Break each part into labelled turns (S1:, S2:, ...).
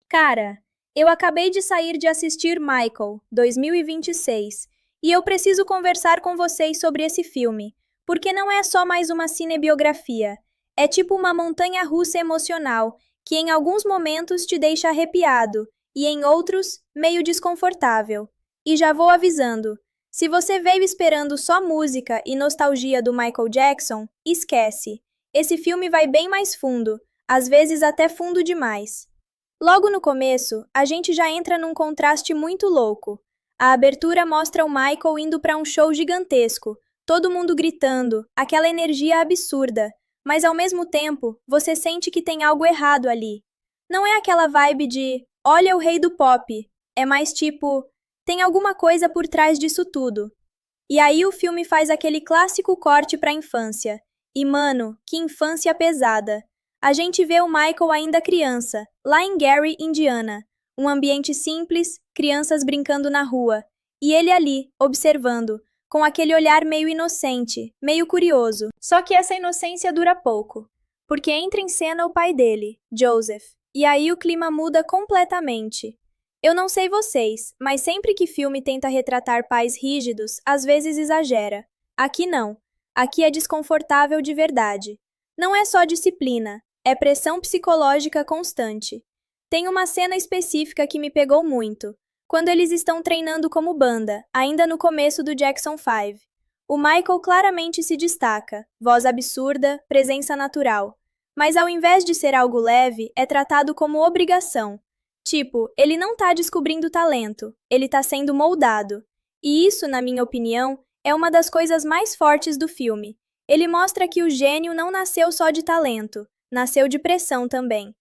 S1: Cara, eu acabei de sair de assistir Michael, 2026, e eu preciso conversar com vocês sobre esse filme, porque não é só mais uma cinebiografia, é tipo uma montanha-russa emocional que em alguns momentos te deixa arrepiado e em outros meio desconfortável. E já vou avisando, se você veio esperando só música e nostalgia do Michael Jackson, esquece. Esse filme vai bem mais fundo, às vezes até fundo demais. Logo no começo, a gente já entra num contraste muito louco. A abertura mostra o Michael indo para um show gigantesco, todo mundo gritando, aquela energia absurda, mas ao mesmo tempo, você sente que tem algo errado ali. Não é aquela vibe de, olha o rei do pop, é mais tipo, tem alguma coisa por trás disso tudo. E aí o filme faz aquele clássico corte pra infância. E mano, que infância pesada. A gente vê o Michael ainda criança, lá em Gary, Indiana. Um ambiente simples, crianças brincando na rua. E ele ali, observando, com aquele olhar meio inocente, meio curioso. Só que essa inocência dura pouco. Porque entra em cena o pai dele, Joseph. E aí o clima muda completamente. Eu não sei vocês, mas sempre que filme tenta retratar pais rígidos, às vezes exagera. Aqui não. Aqui é desconfortável de verdade. Não é só disciplina, é pressão psicológica constante. Tem uma cena específica que me pegou muito, quando eles estão treinando como banda, ainda no começo do Jackson 5. O Michael claramente se destaca, voz absurda, presença natural. Mas ao invés de ser algo leve, é tratado como obrigação. Tipo, ele não tá descobrindo talento, ele tá sendo moldado. E isso, na minha opinião, é uma das coisas mais fortes do filme. Ele mostra que o gênio não nasceu só de talento, nasceu de pressão também.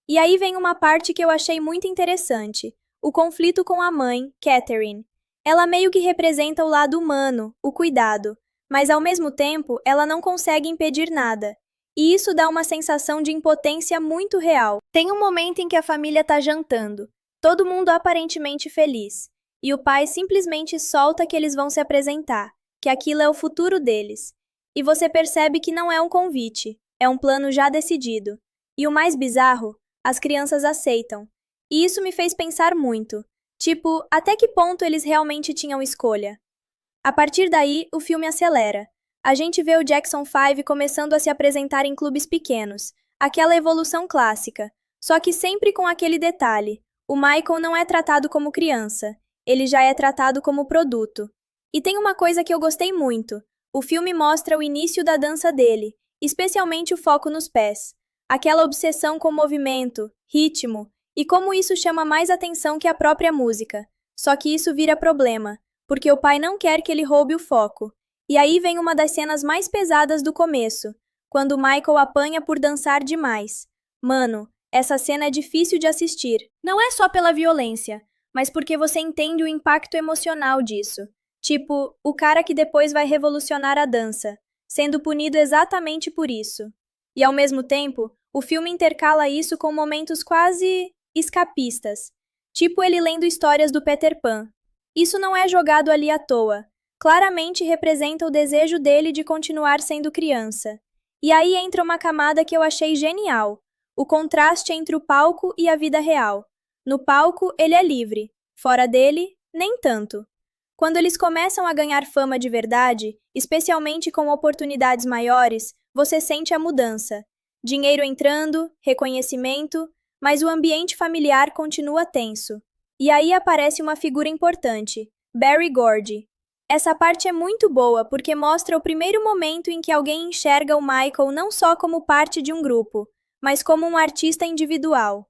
S1: E aí vem uma parte que eu achei muito interessante, o conflito com a mãe, Catherine. Ela meio que representa o lado humano, o cuidado, mas ao mesmo tempo ela não consegue impedir nada. E isso dá uma sensação de impotência muito real. Tem um momento em que a família tá jantando, todo mundo aparentemente feliz, e o pai simplesmente solta que eles vão se apresentar, que aquilo é o futuro deles. E você percebe que não é um convite, é um plano já decidido. E o mais bizarro, as crianças aceitam. E isso me fez pensar muito. Tipo, até que ponto eles realmente tinham escolha? A partir daí, o filme acelera. A gente vê o Jackson 5 começando a se apresentar em clubes pequenos, aquela evolução clássica, só que sempre com aquele detalhe: o Michael não é tratado como criança, ele já é tratado como produto. E tem uma coisa que eu gostei muito: o filme mostra o início da dança dele, especialmente o foco nos pés. Aquela obsessão com movimento, ritmo, e como isso chama mais atenção que a própria música. Só que isso vira problema, porque o pai não quer que ele roube o foco. E aí vem uma das cenas mais pesadas do começo, quando Michael apanha por dançar demais. Mano, essa cena é difícil de assistir. Não é só pela violência, mas porque você entende o impacto emocional disso. Tipo, o cara que depois vai revolucionar a dança, sendo punido exatamente por isso. E ao mesmo tempo, o filme intercala isso com momentos quase escapistas, tipo ele lendo histórias do Peter Pan. Isso não é jogado ali à toa. Claramente representa o desejo dele de continuar sendo criança. E aí entra uma camada que eu achei genial: o contraste entre o palco e a vida real. No palco, ele é livre, fora dele, nem tanto. Quando eles começam a ganhar fama de verdade, especialmente com oportunidades maiores, você sente a mudança. Dinheiro entrando, reconhecimento, mas o ambiente familiar continua tenso. E aí aparece uma figura importante, Barry Gordy. Essa parte é muito boa porque mostra o primeiro momento em que alguém enxerga o Michael não só como parte de um grupo, mas como um artista individual.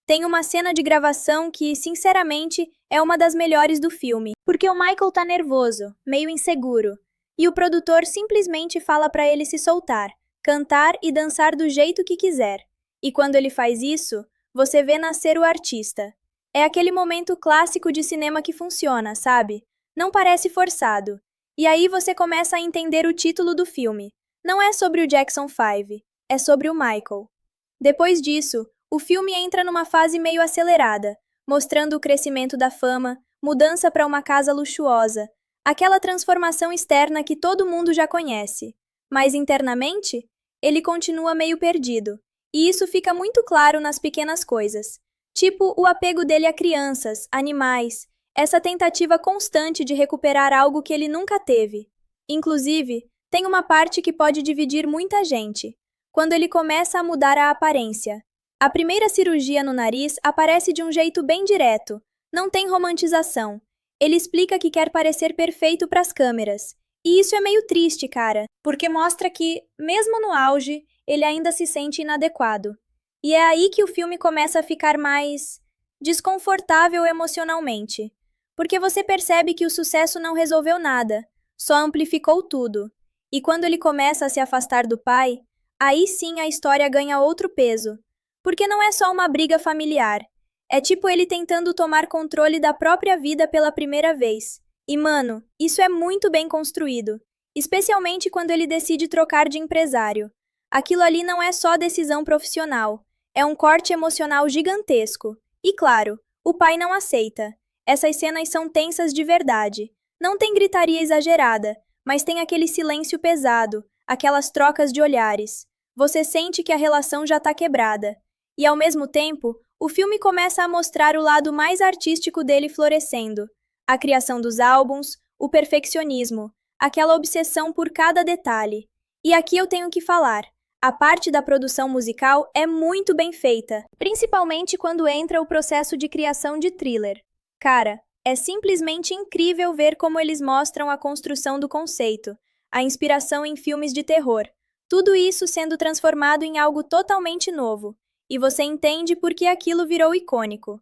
S1: Tem uma cena de gravação que, sinceramente, é uma das melhores do filme, porque o Michael tá nervoso, meio inseguro, e o produtor simplesmente fala pra ele se soltar, cantar e dançar do jeito que quiser. E quando ele faz isso, você vê nascer o artista. É aquele momento clássico de cinema que funciona, sabe? Não parece forçado. E aí você começa a entender o título do filme. Não é sobre o Jackson 5, é sobre o Michael. Depois disso, o filme entra numa fase meio acelerada, mostrando o crescimento da fama, mudança para uma casa luxuosa, aquela transformação externa que todo mundo já conhece. Mas internamente, ele continua meio perdido, e isso fica muito claro nas pequenas coisas. Tipo o apego dele a crianças, animais, essa tentativa constante de recuperar algo que ele nunca teve. Inclusive, tem uma parte que pode dividir muita gente, quando ele começa a mudar a aparência. A primeira cirurgia no nariz aparece de um jeito bem direto, não tem romantização. Ele explica que quer parecer perfeito para as câmeras. E isso é meio triste, cara, porque mostra que, mesmo no auge, ele ainda se sente inadequado. E é aí que o filme começa a ficar mais desconfortável emocionalmente, porque você percebe que o sucesso não resolveu nada, só amplificou tudo. E quando ele começa a se afastar do pai, aí sim a história ganha outro peso, porque não é só uma briga familiar, é tipo ele tentando tomar controle da própria vida pela primeira vez. E mano, isso é muito bem construído, especialmente quando ele decide trocar de empresário. Aquilo ali não é só decisão profissional, é um corte emocional gigantesco. E claro, o pai não aceita. Essas cenas são tensas de verdade. Não tem gritaria exagerada, mas tem aquele silêncio pesado, aquelas trocas de olhares. Você sente que a relação já tá quebrada. E ao mesmo tempo, o filme começa a mostrar o lado mais artístico dele florescendo. A criação dos álbuns, o perfeccionismo, aquela obsessão por cada detalhe. E aqui eu tenho que falar. A parte da produção musical é muito bem feita, principalmente quando entra o processo de criação de Thriller. Cara, é simplesmente incrível ver como eles mostram a construção do conceito, a inspiração em filmes de terror, tudo isso sendo transformado em algo totalmente novo, e você entende por que aquilo virou icônico.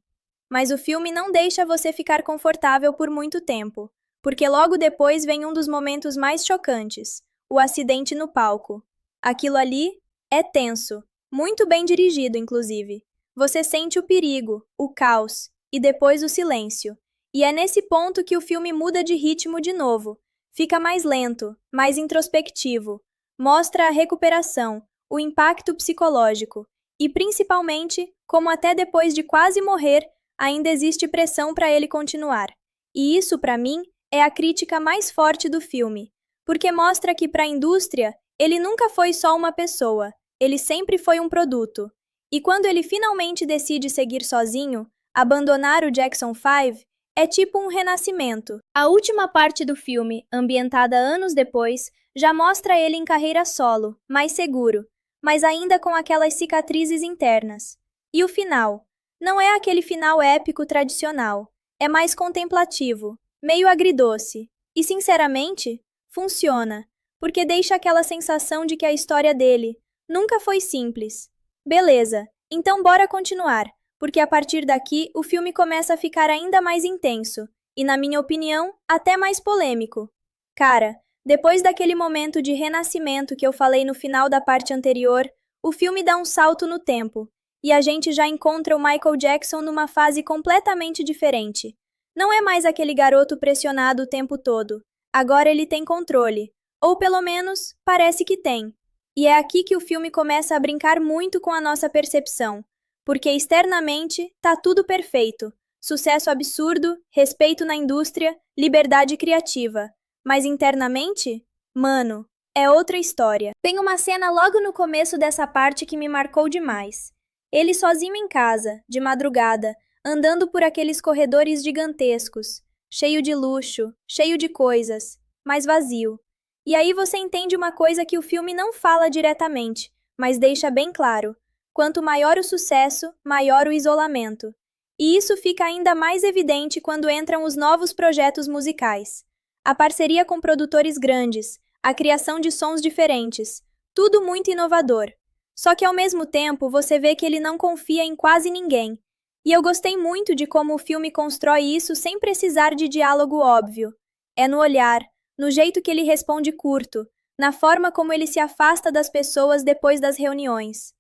S1: Mas o filme não deixa você ficar confortável por muito tempo, porque logo depois vem um dos momentos mais chocantes, o acidente no palco. Aquilo ali é tenso, muito bem dirigido, inclusive. Você sente o perigo, o caos e depois o silêncio. E é nesse ponto que o filme muda de ritmo de novo. Fica mais lento, mais introspectivo. Mostra a recuperação, o impacto psicológico e, principalmente, como até depois de quase morrer, ainda existe pressão para ele continuar. E isso, para mim, é a crítica mais forte do filme, porque mostra que para a indústria ele nunca foi só uma pessoa, ele sempre foi um produto. E quando ele finalmente decide seguir sozinho, abandonar o Jackson 5, é tipo um renascimento. A última parte do filme, ambientada anos depois, já mostra ele em carreira solo, mais seguro, mas ainda com aquelas cicatrizes internas. E o final? Não é aquele final épico tradicional, é mais contemplativo, meio agridoce. E, sinceramente, funciona, porque deixa aquela sensação de que a história dele nunca foi simples. Beleza, então bora continuar, porque a partir daqui o filme começa a ficar ainda mais intenso, e na minha opinião, até mais polêmico. Cara, depois daquele momento de renascimento que eu falei no final da parte anterior, o filme dá um salto no tempo, e a gente já encontra o Michael Jackson numa fase completamente diferente. Não é mais aquele garoto pressionado o tempo todo. Agora ele tem controle. Ou pelo menos, parece que tem. E é aqui que o filme começa a brincar muito com a nossa percepção. Porque externamente, tá tudo perfeito. Sucesso absurdo, respeito na indústria, liberdade criativa. Mas internamente? Mano, é outra história. Tem uma cena logo no começo dessa parte que me marcou demais. Ele sozinho em casa, de madrugada, andando por aqueles corredores gigantescos, cheio de luxo, cheio de coisas, mas vazio. E aí você entende uma coisa que o filme não fala diretamente, mas deixa bem claro. Quanto maior o sucesso, maior o isolamento. E isso fica ainda mais evidente quando entram os novos projetos musicais. A parceria com produtores grandes, a criação de sons diferentes, tudo muito inovador. Só que ao mesmo tempo você vê que ele não confia em quase ninguém. E eu gostei muito de como o filme constrói isso sem precisar de diálogo óbvio. É no olhar, no jeito que ele responde curto, na forma como ele se afasta das pessoas depois das reuniões.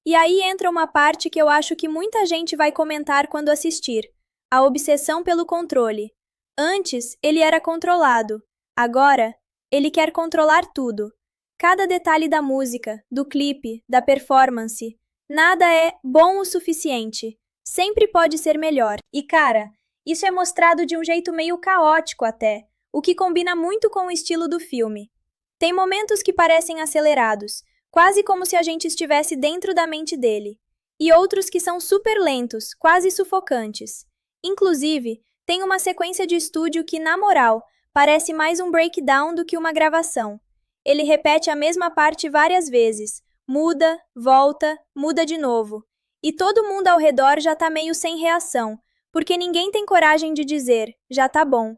S1: E aí entra uma parte que eu acho que muita gente vai comentar quando assistir: a obsessão pelo controle. Antes, ele era controlado. Agora, ele quer controlar tudo. Cada detalhe da música, do clipe, da performance. Nada é bom o suficiente. Sempre pode ser melhor. E cara, isso é mostrado de um jeito meio caótico até, o que combina muito com o estilo do filme. Tem momentos que parecem acelerados, quase como se a gente estivesse dentro da mente dele. e outros que são super lentos, quase sufocantes. Inclusive, tem uma sequência de estúdio que, na moral, parece mais um breakdown do que uma gravação. Ele repete a mesma parte várias vezes, muda, volta, muda de novo. E todo mundo ao redor já tá meio sem reação, porque ninguém tem coragem de dizer, já tá bom.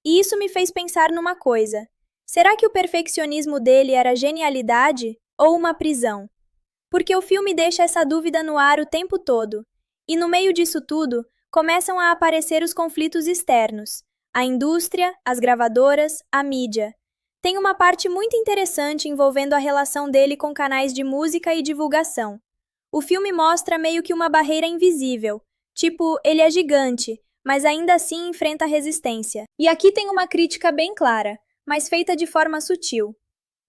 S1: E isso me fez pensar numa coisa. Será que o perfeccionismo dele era genialidade ou uma prisão? Porque o filme deixa essa dúvida no ar o tempo todo. E no meio disso tudo, começam a aparecer os conflitos externos. A indústria, as gravadoras, a mídia. Tem uma parte muito interessante envolvendo a relação dele com canais de música e divulgação. O filme mostra meio que uma barreira invisível. Tipo, ele é gigante, mas ainda assim enfrenta resistência. E aqui tem uma crítica bem clara, mas feita de forma sutil.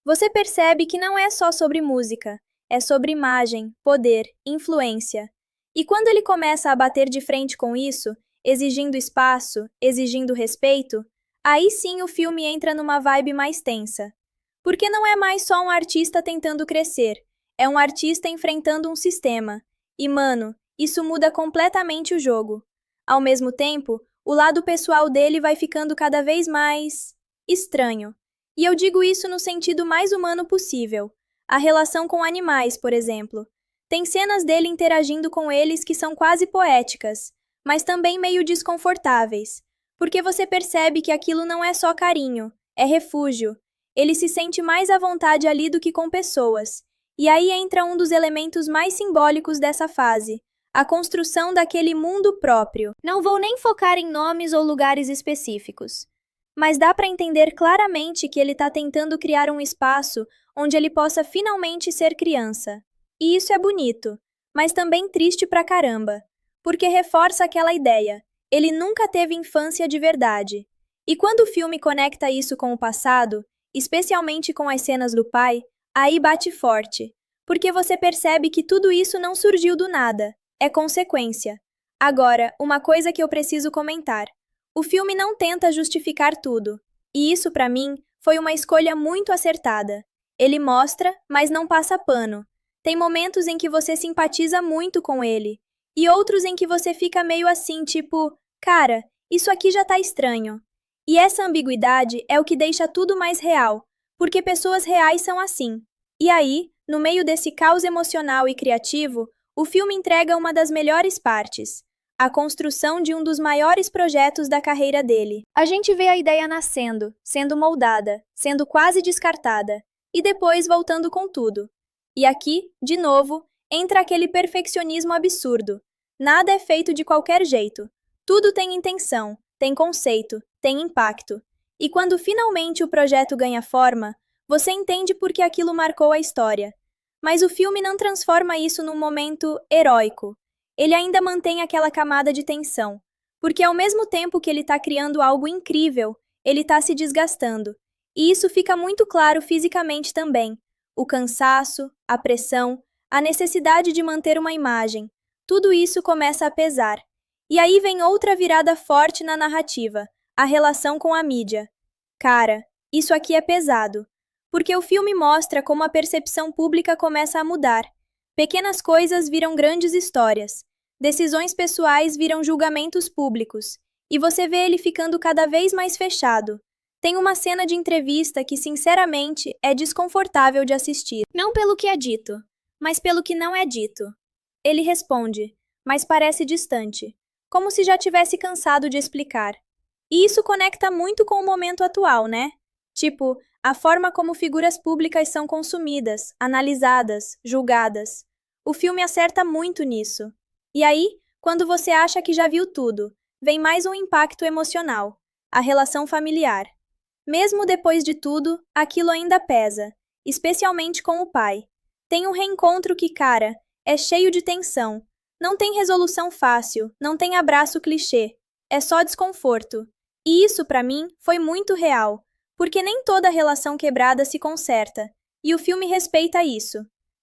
S1: Você percebe que não é só sobre música, é sobre imagem, poder, influência. E quando ele começa a bater de frente com isso, exigindo espaço, exigindo respeito, aí sim o filme entra numa vibe mais tensa. Porque não é mais só um artista tentando crescer, é um artista enfrentando um sistema. E, mano, isso muda completamente o jogo. Ao mesmo tempo, o lado pessoal dele vai ficando cada vez mais estranho. E eu digo isso no sentido mais humano possível. A relação com animais, por exemplo. Tem cenas dele interagindo com eles que são quase poéticas, mas também meio desconfortáveis, porque você percebe que aquilo não é só carinho, é refúgio. Ele se sente mais à vontade ali do que com pessoas. E aí entra um dos elementos mais simbólicos dessa fase, a construção daquele mundo próprio. Não vou nem focar em nomes ou lugares específicos, mas dá para entender claramente que ele está tentando criar um espaço onde ele possa finalmente ser criança. E isso é bonito, mas também triste pra caramba, porque reforça aquela ideia. Ele nunca teve infância de verdade. E quando o filme conecta isso com o passado, especialmente com as cenas do pai, aí bate forte, porque você percebe que tudo isso não surgiu do nada, é consequência. Agora, uma coisa que eu preciso comentar. O filme não tenta justificar tudo, e isso pra mim foi uma escolha muito acertada. Ele mostra, mas não passa pano. Tem momentos em que você simpatiza muito com ele, e outros em que você fica meio assim, tipo, cara, isso aqui já tá estranho. E essa ambiguidade é o que deixa tudo mais real, porque pessoas reais são assim. E aí, no meio desse caos emocional e criativo, o filme entrega uma das melhores partes, a construção de um dos maiores projetos da carreira dele. A gente vê a ideia nascendo, sendo moldada, sendo quase descartada, e depois voltando com tudo. E aqui, de novo, entra aquele perfeccionismo absurdo. Nada é feito de qualquer jeito. Tudo tem intenção, tem conceito, tem impacto. E quando finalmente o projeto ganha forma, você entende por que aquilo marcou a história. Mas o filme não transforma isso num momento heróico. Ele ainda mantém aquela camada de tensão. Porque ao mesmo tempo que ele está criando algo incrível, ele está se desgastando. E isso fica muito claro fisicamente também. O cansaço, a pressão, a necessidade de manter uma imagem, tudo isso começa a pesar. E aí vem outra virada forte na narrativa, a relação com a mídia. Cara, isso aqui é pesado, porque o filme mostra como a percepção pública começa a mudar. Pequenas coisas viram grandes histórias, decisões pessoais viram julgamentos públicos, e você vê ele ficando cada vez mais fechado. Tem uma cena de entrevista que, sinceramente, é desconfortável de assistir. Não pelo que é dito, mas pelo que não é dito. Ele responde, mas parece distante, como se já tivesse cansado de explicar. E isso conecta muito com o momento atual, né? Tipo, a forma como figuras públicas são consumidas, analisadas, julgadas. O filme acerta muito nisso. E aí, quando você acha que já viu tudo, vem mais um impacto emocional, a relação familiar. Mesmo depois de tudo, aquilo ainda pesa, especialmente com o pai. Tem um reencontro que, cara, é cheio de tensão. Não tem resolução fácil, não tem abraço clichê. É só desconforto. E isso, pra mim, foi muito real, porque nem toda relação quebrada se conserta, e o filme respeita isso.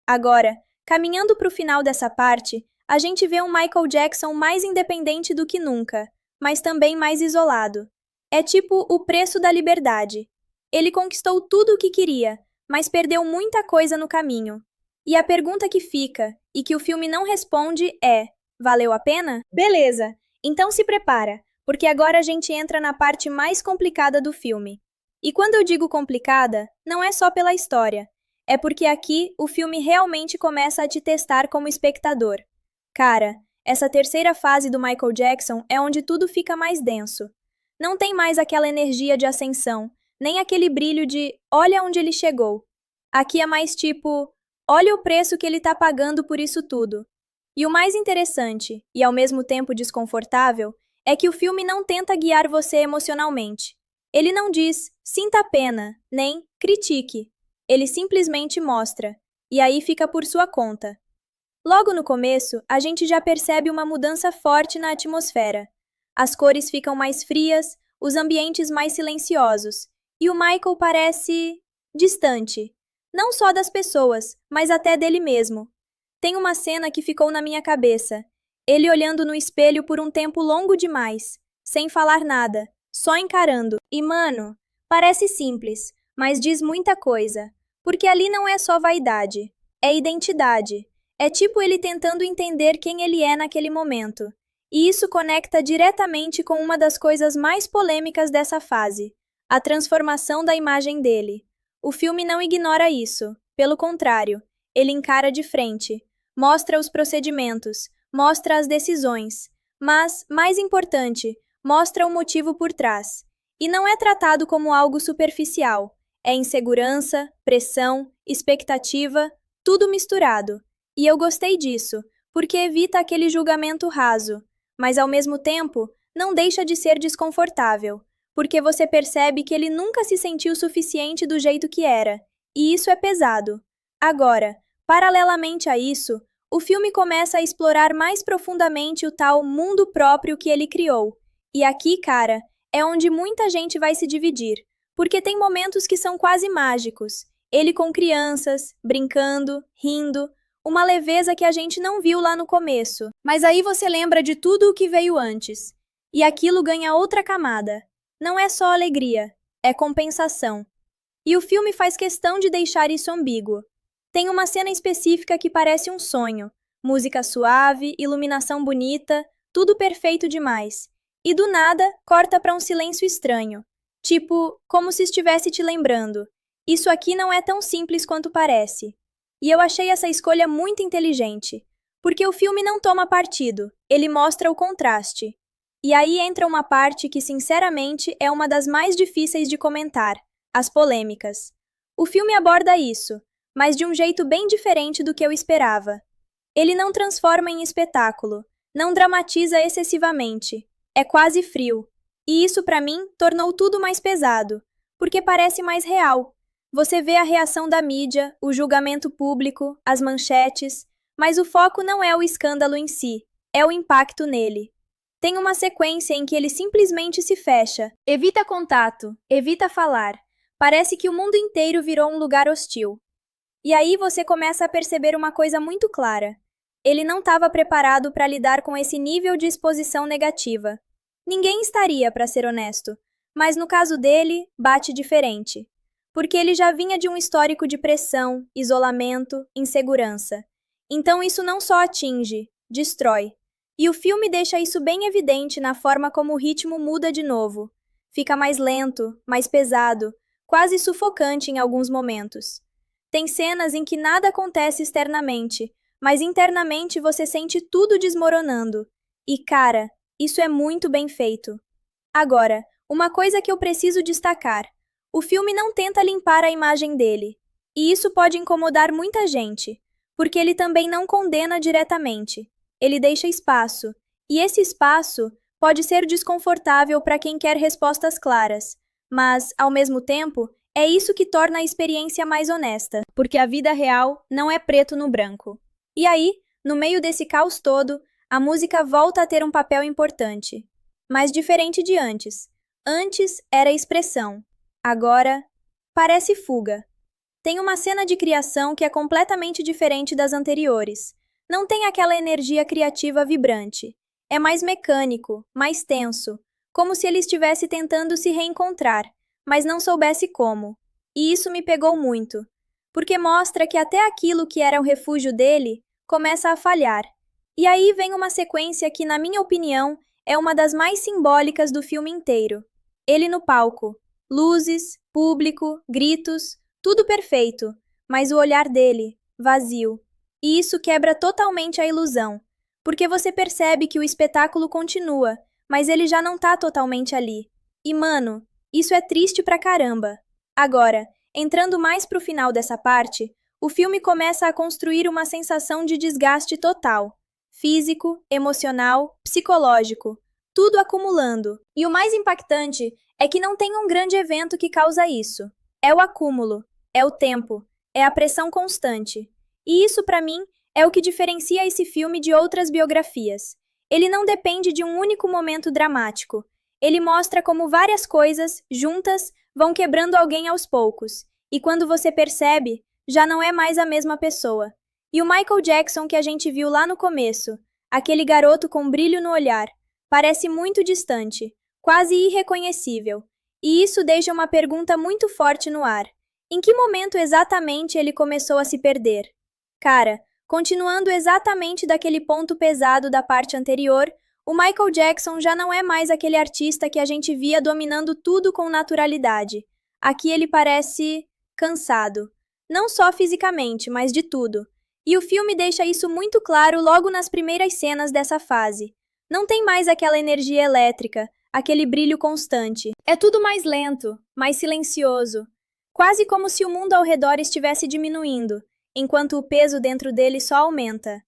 S1: Agora, caminhando pro final dessa parte, a gente vê um Michael Jackson mais independente do que nunca, mas também mais isolado. É tipo o preço da liberdade. Ele conquistou tudo o que queria, mas perdeu muita coisa no caminho. E a pergunta que fica, e que o filme não responde, é: valeu a pena? Beleza, então se prepara, porque agora a gente entra na parte mais complicada do filme. E quando eu digo complicada, não é só pela história, é porque aqui o filme realmente começa a te testar como espectador. Cara, essa terceira fase do Michael Jackson é onde tudo fica mais denso. Não tem mais aquela energia de ascensão, nem aquele brilho de olha onde ele chegou. Aqui é mais tipo, olha o preço que ele tá pagando por isso tudo. E o mais interessante, e ao mesmo tempo desconfortável, é que o filme não tenta guiar você emocionalmente. Ele não diz, sinta pena, nem critique. Ele simplesmente mostra, e aí fica por sua conta. Logo no começo, a gente já percebe uma mudança forte na atmosfera. As cores ficam mais frias, os ambientes mais silenciosos, e o Michael parece distante. Não só das pessoas, mas até dele mesmo. Tem uma cena que ficou na minha cabeça. Ele olhando no espelho por um tempo longo demais, sem falar nada, só encarando. E, mano, parece simples, mas diz muita coisa. Porque ali não é só vaidade, é identidade. É tipo ele tentando entender quem ele é naquele momento. E isso conecta diretamente com uma das coisas mais polêmicas dessa fase, a transformação da imagem dele. O filme não ignora isso, pelo contrário, ele encara de frente, mostra os procedimentos, mostra as decisões, mas, mais importante, mostra o motivo por trás. E não é tratado como algo superficial, é insegurança, pressão, expectativa, tudo misturado. E eu gostei disso, porque evita aquele julgamento raso, mas ao mesmo tempo não deixa de ser desconfortável, porque você percebe que ele nunca se sentiu suficiente do jeito que era, e isso é pesado. Agora, paralelamente a isso, o filme começa a explorar mais profundamente o tal mundo próprio que ele criou. E aqui, cara, é onde muita gente vai se dividir, porque tem momentos que são quase mágicos. Ele com crianças, brincando, rindo, uma leveza que a gente não viu lá no começo. Mas aí você lembra de tudo o que veio antes. E aquilo ganha outra camada. Não é só alegria, é compensação. E o filme faz questão de deixar isso ambíguo. Tem uma cena específica que parece um sonho. Música suave, iluminação bonita, tudo perfeito demais. E do nada, corta para um silêncio estranho. Tipo, como se estivesse te lembrando. Isso aqui não é tão simples quanto parece. E eu achei essa escolha muito inteligente, porque o filme não toma partido, ele mostra o contraste. E aí entra uma parte que, sinceramente, é uma das mais difíceis de comentar, as polêmicas. O filme aborda isso, mas de um jeito bem diferente do que eu esperava. Ele não transforma em espetáculo, não dramatiza excessivamente, é quase frio. E isso, para mim, tornou tudo mais pesado, porque parece mais real. Você vê a reação da mídia, o julgamento público, as manchetes, mas o foco não é o escândalo em si, é o impacto nele. Tem uma sequência em que ele simplesmente se fecha, evita contato, evita falar. Parece que o mundo inteiro virou um lugar hostil. E aí você começa a perceber uma coisa muito clara. Ele não estava preparado para lidar com esse nível de exposição negativa. Ninguém estaria, para ser honesto, mas no caso dele, bate diferente. Porque ele já vinha de um histórico de pressão, isolamento, insegurança. Então isso não só atinge, destrói. E o filme deixa isso bem evidente na forma como o ritmo muda de novo. Fica mais lento, mais pesado, quase sufocante em alguns momentos. Tem cenas em que nada acontece externamente, mas internamente você sente tudo desmoronando. E cara, isso é muito bem feito. Agora, uma coisa que eu preciso destacar. O filme não tenta limpar a imagem dele, e isso pode incomodar muita gente, porque ele também não condena diretamente. Ele deixa espaço, e esse espaço pode ser desconfortável para quem quer respostas claras, mas, ao mesmo tempo, é isso que torna a experiência mais honesta, porque a vida real não é preto no branco. E aí, no meio desse caos todo, a música volta a ter um papel importante, mas diferente de antes. Antes era expressão. Agora, parece fuga. Tem uma cena de criação que é completamente diferente das anteriores. Não tem aquela energia criativa vibrante. É mais mecânico, mais tenso, como se ele estivesse tentando se reencontrar, mas não soubesse como. E isso me pegou muito. porque mostra que até aquilo que era o refúgio dele começa a falhar. E aí vem uma sequência que, na minha opinião, é uma das mais simbólicas do filme inteiro. Ele no palco. Luzes, público, gritos, tudo perfeito, mas o olhar dele, vazio. E isso quebra totalmente a ilusão, porque você percebe que o espetáculo continua, mas ele já não tá totalmente ali. E mano, isso é triste pra caramba. Agora, entrando mais pro final dessa parte, o filme começa a construir uma sensação de desgaste total. Físico, emocional, psicológico, tudo acumulando. E o mais impactante é que não tem um grande evento que causa isso. É o acúmulo, é o tempo, é a pressão constante. E isso, pra mim, é o que diferencia esse filme de outras biografias. Ele não depende de um único momento dramático. Ele mostra como várias coisas, juntas, vão quebrando alguém aos poucos. E quando você percebe, já não é mais a mesma pessoa. E o Michael Jackson que a gente viu lá no começo, aquele garoto com brilho no olhar, parece muito distante, quase irreconhecível. E isso deixa uma pergunta muito forte no ar. Em que momento exatamente ele começou a se perder? Cara, continuando exatamente daquele ponto pesado da parte anterior, o Michael Jackson já não é mais aquele artista que a gente via dominando tudo com naturalidade. Aqui ele parece cansado. Não só fisicamente, mas de tudo. E o filme deixa isso muito claro logo nas primeiras cenas dessa fase. Não tem mais aquela energia elétrica, aquele brilho constante. É tudo mais lento, mais silencioso. Quase como se o mundo ao redor estivesse diminuindo, enquanto o peso dentro dele só aumenta.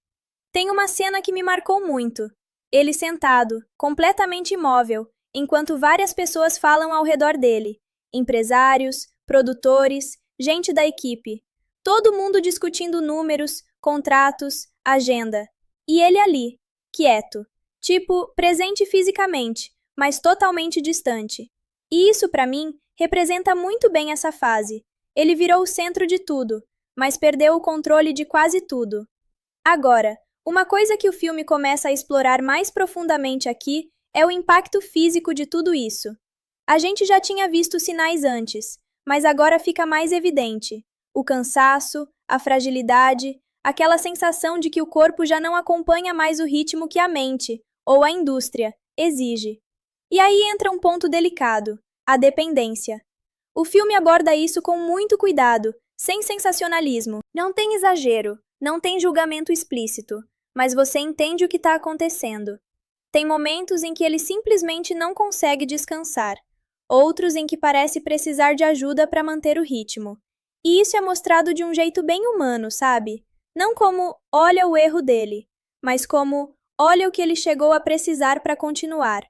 S1: Tem uma cena que me marcou muito. Ele sentado, completamente imóvel, enquanto várias pessoas falam ao redor dele. Empresários, produtores, gente da equipe. Todo mundo discutindo números, contratos, agenda. E ele ali, quieto. Tipo, presente fisicamente, mas totalmente distante. E isso, pra mim, representa muito bem essa fase. Ele virou o centro de tudo, mas perdeu o controle de quase tudo. Agora, uma coisa que o filme começa a explorar mais profundamente aqui é o impacto físico de tudo isso. A gente já tinha visto sinais antes, mas agora fica mais evidente. O cansaço, a fragilidade, aquela sensação de que o corpo já não acompanha mais o ritmo que a mente, ou a indústria, exige. E aí entra um ponto delicado, a dependência. O filme aborda isso com muito cuidado, sem sensacionalismo. Não tem exagero, não tem julgamento explícito, mas você entende o que está acontecendo. Tem momentos em que ele simplesmente não consegue descansar, outros em que parece precisar de ajuda para manter o ritmo. E isso é mostrado de um jeito bem humano, sabe? Não como olha o erro dele, mas como olha o que ele chegou a precisar para continuar.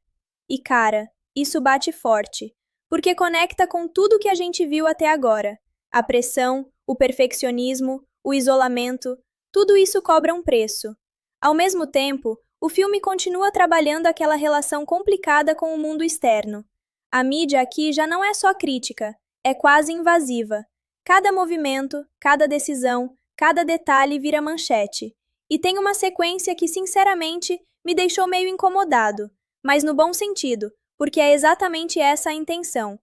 S1: E cara, isso bate forte, porque conecta com tudo que a gente viu até agora. A pressão, o perfeccionismo, o isolamento, tudo isso cobra um preço. Ao mesmo tempo, o filme continua trabalhando aquela relação complicada com o mundo externo. A mídia aqui já não é só crítica, é quase invasiva. Cada movimento, cada decisão, cada detalhe vira manchete. E tem uma sequência que, sinceramente, me deixou meio incomodado, mas no bom sentido, porque é exatamente essa a intenção.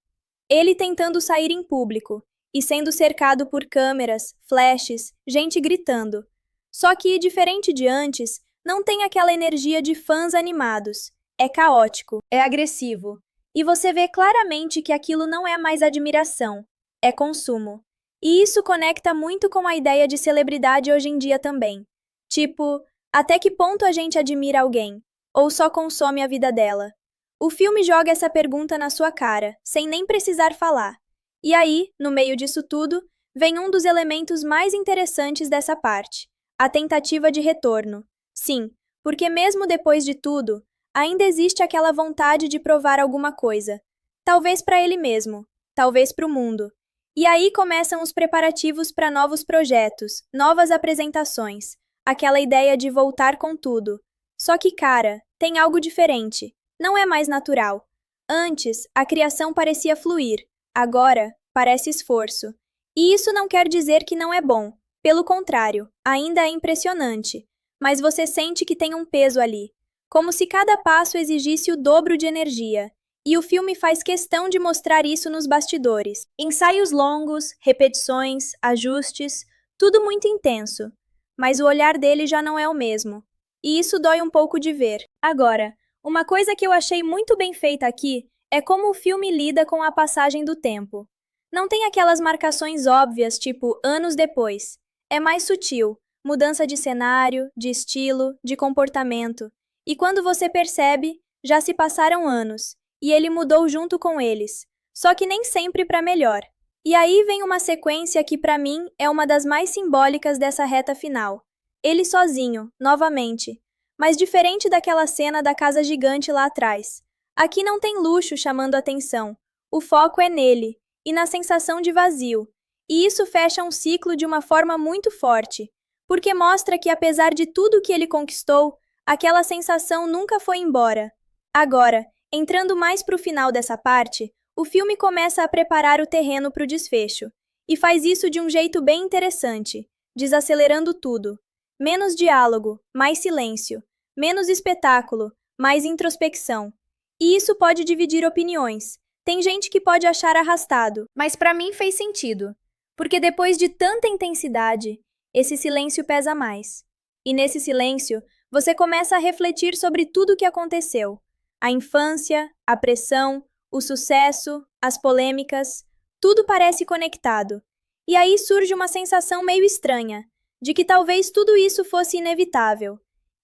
S1: Ele tentando sair em público, e sendo cercado por câmeras, flashes, gente gritando. Só que, diferente de antes, não tem aquela energia de fãs animados. É caótico, é agressivo. E você vê claramente que aquilo não é mais admiração, é consumo. E isso conecta muito com a ideia de celebridade hoje em dia também. Tipo, até que ponto a gente admira alguém? Ou só consome a vida dela? O filme joga essa pergunta na sua cara, sem nem precisar falar. E aí, no meio disso tudo, vem um dos elementos mais interessantes dessa parte, a tentativa de retorno. Sim, porque mesmo depois de tudo, ainda existe aquela vontade de provar alguma coisa. Talvez para ele mesmo, talvez para o mundo. E aí começam os preparativos para novos projetos, novas apresentações, aquela ideia de voltar com tudo. Só que, cara, tem algo diferente. Não é mais natural. Antes, a criação parecia fluir. Agora, parece esforço. E isso não quer dizer que não é bom. Pelo contrário, ainda é impressionante. Mas você sente que tem um peso ali. Como se cada passo exigisse o dobro de energia. E o filme faz questão de mostrar isso nos bastidores. Ensaios longos, repetições, ajustes, tudo muito intenso. Mas o olhar dele já não é o mesmo. E isso dói um pouco de ver. Agora, uma coisa que eu achei muito bem feita aqui é como o filme lida com a passagem do tempo. Não tem aquelas marcações óbvias, tipo anos depois. É mais sutil, mudança de cenário, de estilo, de comportamento. E quando você percebe, já se passaram anos, e ele mudou junto com eles. Só que nem sempre para melhor. E aí vem uma sequência que para mim é uma das mais simbólicas dessa reta final. Ele sozinho, novamente. Mas diferente daquela cena da casa gigante lá atrás. Aqui não tem luxo chamando atenção. O foco é nele, e na sensação de vazio. E isso fecha um ciclo de uma forma muito forte, porque mostra que apesar de tudo que ele conquistou, aquela sensação nunca foi embora. Agora, entrando mais para o final dessa parte, o filme começa a preparar o terreno para o desfecho, e faz isso de um jeito bem interessante, desacelerando tudo. Menos diálogo, mais silêncio. Menos espetáculo, mais introspecção. E isso pode dividir opiniões. Tem gente que pode achar arrastado, mas para mim fez sentido. Porque depois de tanta intensidade, esse silêncio pesa mais. E nesse silêncio, você começa a refletir sobre tudo o que aconteceu. A infância, a pressão, o sucesso, as polêmicas, tudo parece conectado. E aí surge uma sensação meio estranha, de que talvez tudo isso fosse inevitável.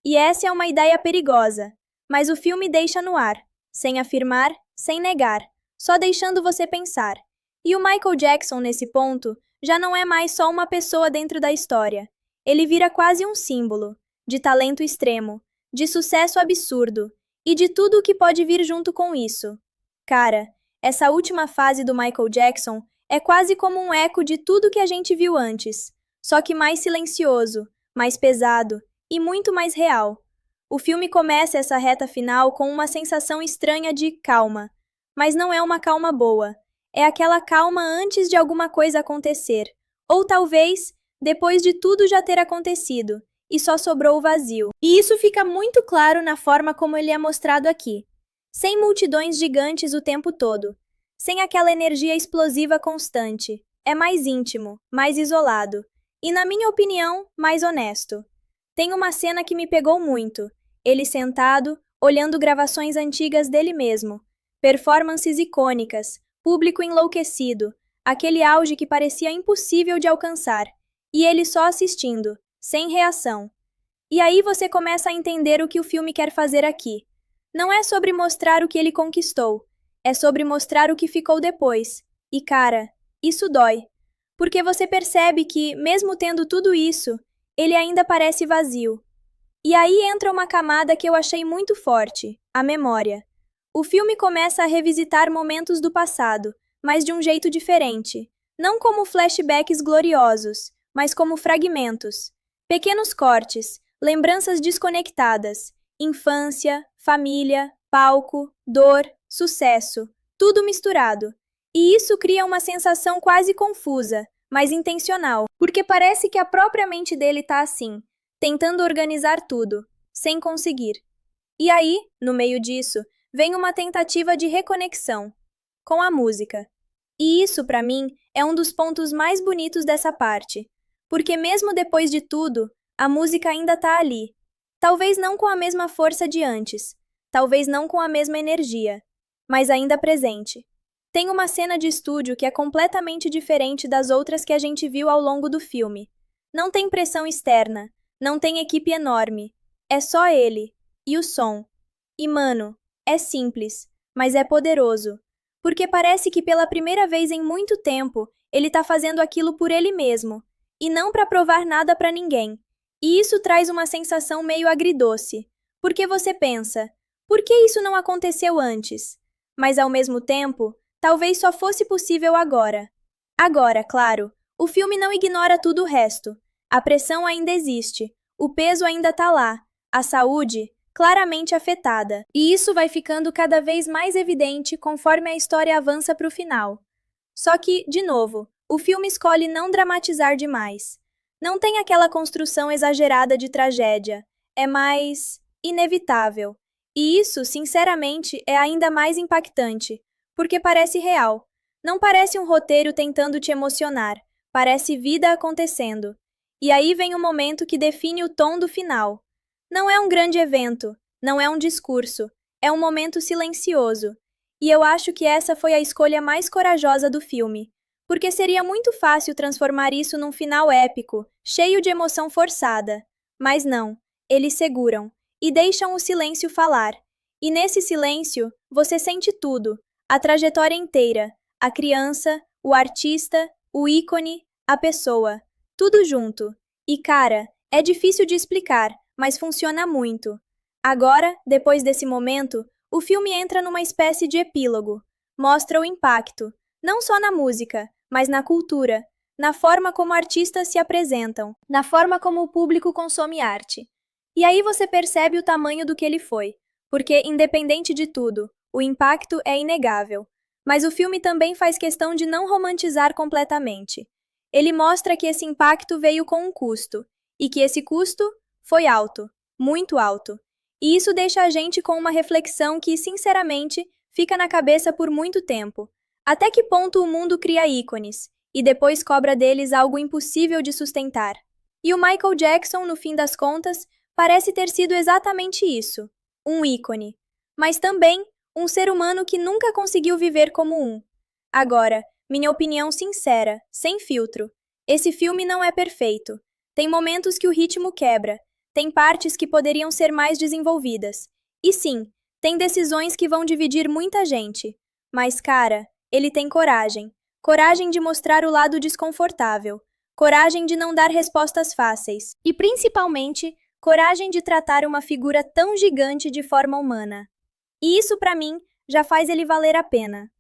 S1: E essa é uma ideia perigosa, mas o filme deixa no ar, sem afirmar, sem negar, só deixando você pensar. E o Michael Jackson, nesse ponto, já não é mais só uma pessoa dentro da história. Ele vira quase um símbolo, de talento extremo, de sucesso absurdo, e de tudo o que pode vir junto com isso. Cara, essa última fase do Michael Jackson é quase como um eco de tudo que a gente viu antes, só que mais silencioso, mais pesado e muito mais real. O filme começa essa reta final com uma sensação estranha de calma, mas não é uma calma boa. É aquela calma antes de alguma coisa acontecer, ou talvez depois de tudo já ter acontecido, e só sobrou o vazio. E isso fica muito claro na forma como ele é mostrado aqui. Sem multidões gigantes o tempo todo, sem aquela energia explosiva constante. É mais íntimo, mais isolado, e na minha opinião, mais honesto. Tem uma cena que me pegou muito. Ele sentado, olhando gravações antigas dele mesmo. Performances icônicas, público enlouquecido, aquele auge que parecia impossível de alcançar. E ele só assistindo, sem reação. E aí você começa a entender o que o filme quer fazer aqui. Não é sobre mostrar o que ele conquistou, é sobre mostrar o que ficou depois. E cara, isso dói. Porque você percebe que, mesmo tendo tudo isso, ele ainda parece vazio. E aí entra uma camada que eu achei muito forte, a memória. O filme começa a revisitar momentos do passado, mas de um jeito diferente. Não como flashbacks gloriosos, mas como fragmentos. Pequenos cortes, lembranças desconectadas, infância, família, palco, dor, sucesso, tudo misturado. E isso cria uma sensação quase confusa, mas intencional, porque parece que a própria mente dele está assim, tentando organizar tudo, sem conseguir. E aí, no meio disso, vem uma tentativa de reconexão com a música. E isso, para mim, é um dos pontos mais bonitos dessa parte, porque mesmo depois de tudo, a música ainda está ali. Talvez não com a mesma força de antes, talvez não com a mesma energia, mas ainda presente. Tem uma cena de estúdio que é completamente diferente das outras que a gente viu ao longo do filme. Não tem pressão externa, não tem equipe enorme. É só ele e o som. E mano, é simples, mas é poderoso. Porque parece que pela primeira vez em muito tempo, ele tá fazendo aquilo por ele mesmo, e não para provar nada para ninguém. E isso traz uma sensação meio agridoce. Porque você pensa, por que isso não aconteceu antes? Mas ao mesmo tempo, talvez só fosse possível agora. Agora, claro, o filme não ignora tudo o resto. A pressão ainda existe, o peso ainda tá lá, a saúde claramente afetada. E isso vai ficando cada vez mais evidente conforme a história avança para o final. Só que, de novo, o filme escolhe não dramatizar demais. Não tem aquela construção exagerada de tragédia. É mais inevitável. E isso, sinceramente, é ainda mais impactante, porque parece real. Não parece um roteiro tentando te emocionar, parece vida acontecendo. E aí vem o momento que define o tom do final. Não é um grande evento, não é um discurso, é um momento silencioso. E eu acho que essa foi a escolha mais corajosa do filme, porque seria muito fácil transformar isso num final épico, cheio de emoção forçada. Mas não, eles seguram e deixam o silêncio falar. E nesse silêncio, você sente tudo, a trajetória inteira, a criança, o artista, o ícone, a pessoa, tudo junto. E cara, é difícil de explicar, mas funciona muito. Agora, depois desse momento, o filme entra numa espécie de epílogo. Mostra o impacto, não só na música, mas na cultura, na forma como artistas se apresentam, na forma como o público consome arte. E aí você percebe o tamanho do que ele foi, porque, independente de tudo, o impacto é inegável. Mas o filme também faz questão de não romantizar completamente. Ele mostra que esse impacto veio com um custo, e que esse custo foi alto, muito alto. E isso deixa a gente com uma reflexão que, sinceramente, fica na cabeça por muito tempo. Até que ponto o mundo cria ícones, e depois cobra deles algo impossível de sustentar? E o Michael Jackson, no fim das contas, parece ter sido exatamente isso, um ícone. Mas também um ser humano que nunca conseguiu viver como um. Agora, minha opinião sincera, sem filtro. Esse filme não é perfeito. Tem momentos que o ritmo quebra, tem partes que poderiam ser mais desenvolvidas. E sim, tem decisões que vão dividir muita gente. Mas, cara, ele tem coragem. Coragem de mostrar o lado desconfortável. Coragem de não dar respostas fáceis. E, principalmente, coragem de tratar uma figura tão gigante de forma humana. E isso, pra mim, já faz ele valer a pena.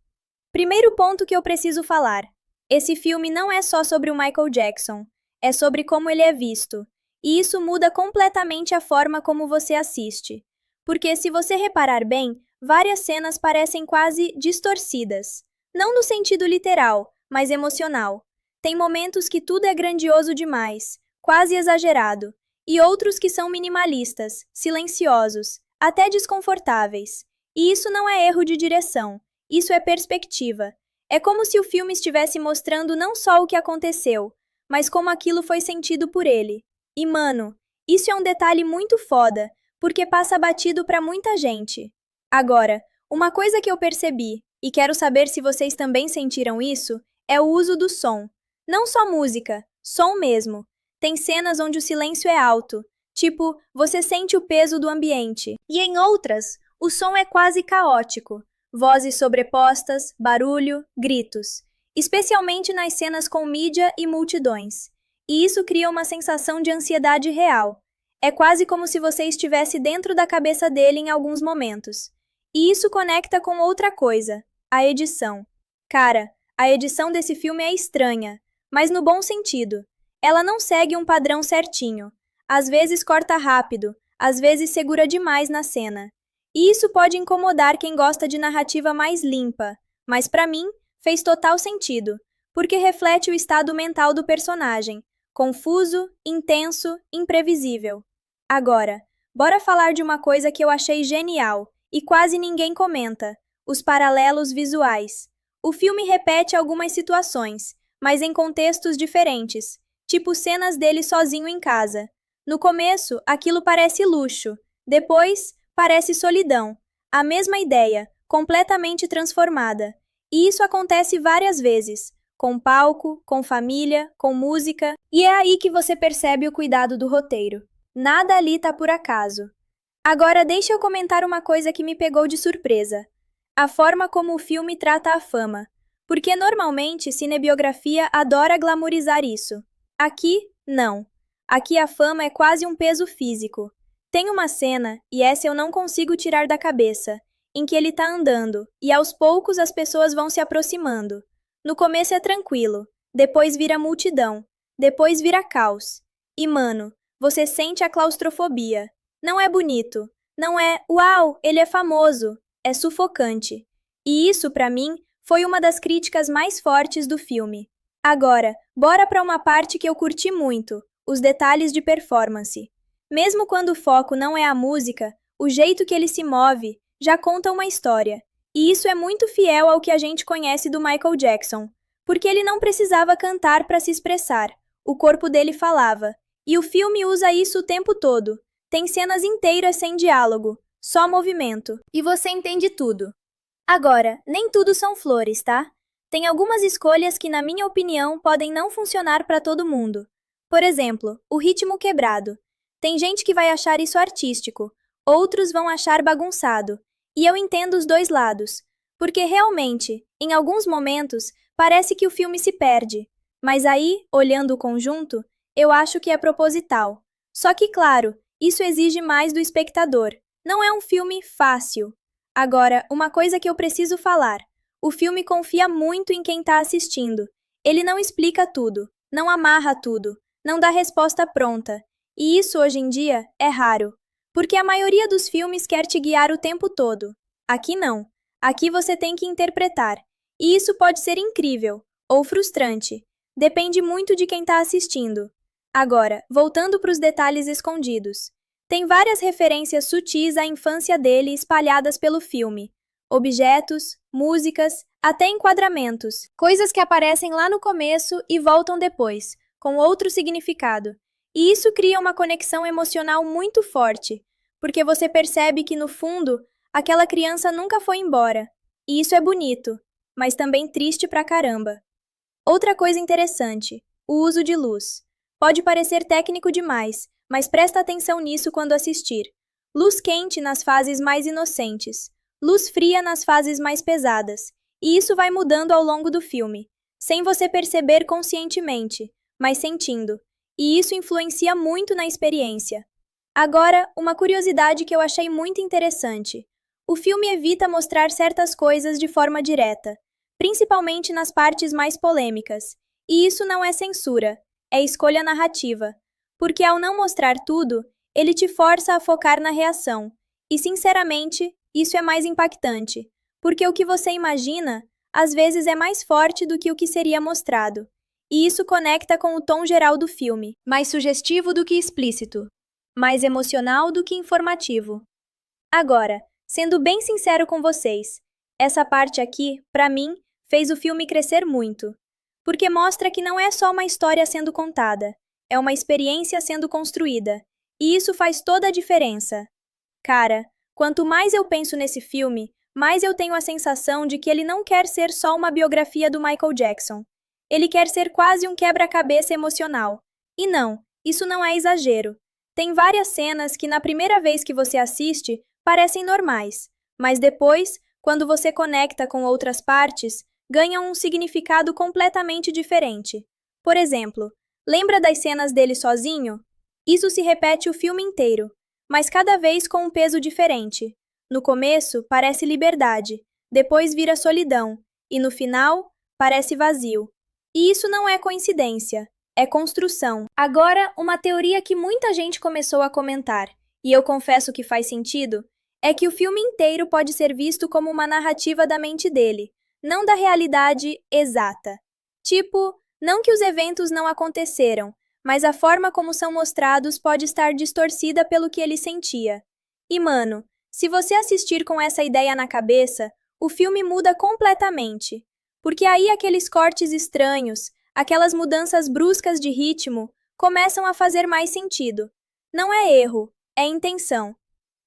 S1: Primeiro ponto que eu preciso falar. Esse filme não é só sobre o Michael Jackson. É sobre como ele é visto. E isso muda completamente a forma como você assiste. Porque se você reparar bem, várias cenas parecem quase distorcidas. Não no sentido literal, mas emocional. Tem momentos que tudo é grandioso demais, quase exagerado, e outros que são minimalistas, silenciosos, até desconfortáveis. E isso não é erro de direção, isso é perspectiva. É como se o filme estivesse mostrando não só o que aconteceu, mas como aquilo foi sentido por ele. E mano, isso é um detalhe muito foda, porque passa batido pra muita gente. Agora, uma coisa que eu percebi, e quero saber se vocês também sentiram isso, é o uso do som. Não só música, som mesmo. Tem cenas onde o silêncio é alto, tipo, você sente o peso do ambiente. E em outras, o som é quase caótico. Vozes sobrepostas, barulho, gritos. Especialmente nas cenas com mídia e multidões. E isso cria uma sensação de ansiedade real. É quase como se você estivesse dentro da cabeça dele em alguns momentos. E isso conecta com outra coisa, a edição. Cara, a edição desse filme é estranha, mas no bom sentido. Ela não segue um padrão certinho. Às vezes corta rápido, às vezes segura demais na cena. E isso pode incomodar quem gosta de narrativa mais limpa, mas pra mim fez total sentido, porque reflete o estado mental do personagem, confuso, intenso, imprevisível. Agora, bora falar de uma coisa que eu achei genial e quase ninguém comenta: os paralelos visuais. O filme repete algumas situações, mas em contextos diferentes, tipo cenas dele sozinho em casa. No começo, aquilo parece luxo, depois, parece solidão. A mesma ideia, completamente transformada. E isso acontece várias vezes, com palco, com família, com música, e é aí que você percebe o cuidado do roteiro. Nada ali tá por acaso. Agora deixa eu comentar uma coisa que me pegou de surpresa. A forma como o filme trata a fama. Porque normalmente cinebiografia adora glamorizar isso. Aqui, não. Aqui a fama é quase um peso físico. Tem uma cena, e essa eu não consigo tirar da cabeça, em que ele tá andando, e aos poucos as pessoas vão se aproximando. No começo é tranquilo, depois vira multidão, depois vira caos. E mano, você sente a claustrofobia. Não é bonito, não é, uau, ele é famoso, é sufocante. E isso, pra mim, foi uma das críticas mais fortes do filme. Agora, bora pra uma parte que eu curti muito, os detalhes de performance. Mesmo quando o foco não é a música, o jeito que ele se move, já conta uma história. E isso é muito fiel ao que a gente conhece do Michael Jackson, porque ele não precisava cantar para se expressar, o corpo dele falava. E o filme usa isso o tempo todo. Tem cenas inteiras sem diálogo, só movimento. E você entende tudo. Agora, nem tudo são flores, tá? Tem algumas escolhas que, na minha opinião, podem não funcionar para todo mundo. Por exemplo, o ritmo quebrado. Tem gente que vai achar isso artístico, outros vão achar bagunçado. E eu entendo os dois lados, porque realmente, em alguns momentos, parece que o filme se perde. Mas aí, olhando o conjunto, eu acho que é proposital. Só que, claro, isso exige mais do espectador. Não é um filme fácil. Agora, uma coisa que eu preciso falar. O filme confia muito em quem está assistindo. Ele não explica tudo, não amarra tudo, não dá resposta pronta. E isso, hoje em dia, é raro. Porque a maioria dos filmes quer te guiar o tempo todo. Aqui não. Aqui você tem que interpretar. E isso pode ser incrível ou frustrante. Depende muito de quem está assistindo. Agora, voltando para os detalhes escondidos. Tem várias referências sutis à infância dele espalhadas pelo filme. Objetos, músicas, até enquadramentos. Coisas que aparecem lá no começo e voltam depois, com outro significado. E isso cria uma conexão emocional muito forte, porque você percebe que, no fundo, aquela criança nunca foi embora. E isso é bonito, mas também triste pra caramba. Outra coisa interessante, o uso de luz. Pode parecer técnico demais, mas presta atenção nisso quando assistir. Luz quente nas fases mais inocentes, luz fria nas fases mais pesadas, e isso vai mudando ao longo do filme, sem você perceber conscientemente, mas sentindo, e isso influencia muito na experiência. Agora, uma curiosidade que eu achei muito interessante. O filme evita mostrar certas coisas de forma direta, principalmente nas partes mais polêmicas, e isso não é censura, é escolha narrativa, porque ao não mostrar tudo, ele te força a focar na reação, e sinceramente, isso é mais impactante, porque o que você imagina, às vezes é mais forte do que o que seria mostrado. E isso conecta com o tom geral do filme, mais sugestivo do que explícito, mais emocional do que informativo. Agora, sendo bem sincero com vocês, essa parte aqui, pra mim, fez o filme crescer muito, porque mostra que não é só uma história sendo contada, é uma experiência sendo construída, e isso faz toda a diferença. Cara, quanto mais eu penso nesse filme, mais eu tenho a sensação de que ele não quer ser só uma biografia do Michael Jackson. Ele quer ser quase um quebra-cabeça emocional. E não, isso não é exagero. Tem várias cenas que, na primeira vez que você assiste, parecem normais, mas depois, quando você conecta com outras partes, ganham um significado completamente diferente. Por exemplo, lembra das cenas dele sozinho? Isso se repete o filme inteiro, mas cada vez com um peso diferente. No começo, parece liberdade, depois vira solidão, e no final, parece vazio. E isso não é coincidência, é construção. Agora, uma teoria que muita gente começou a comentar, e eu confesso que faz sentido, é que o filme inteiro pode ser visto como uma narrativa da mente dele, não da realidade exata. Tipo, não que os eventos não aconteceram, mas a forma como são mostrados pode estar distorcida pelo que ele sentia. E mano, se você assistir com essa ideia na cabeça, o filme muda completamente. Porque aí aqueles cortes estranhos, aquelas mudanças bruscas de ritmo, começam a fazer mais sentido. Não é erro, é intenção.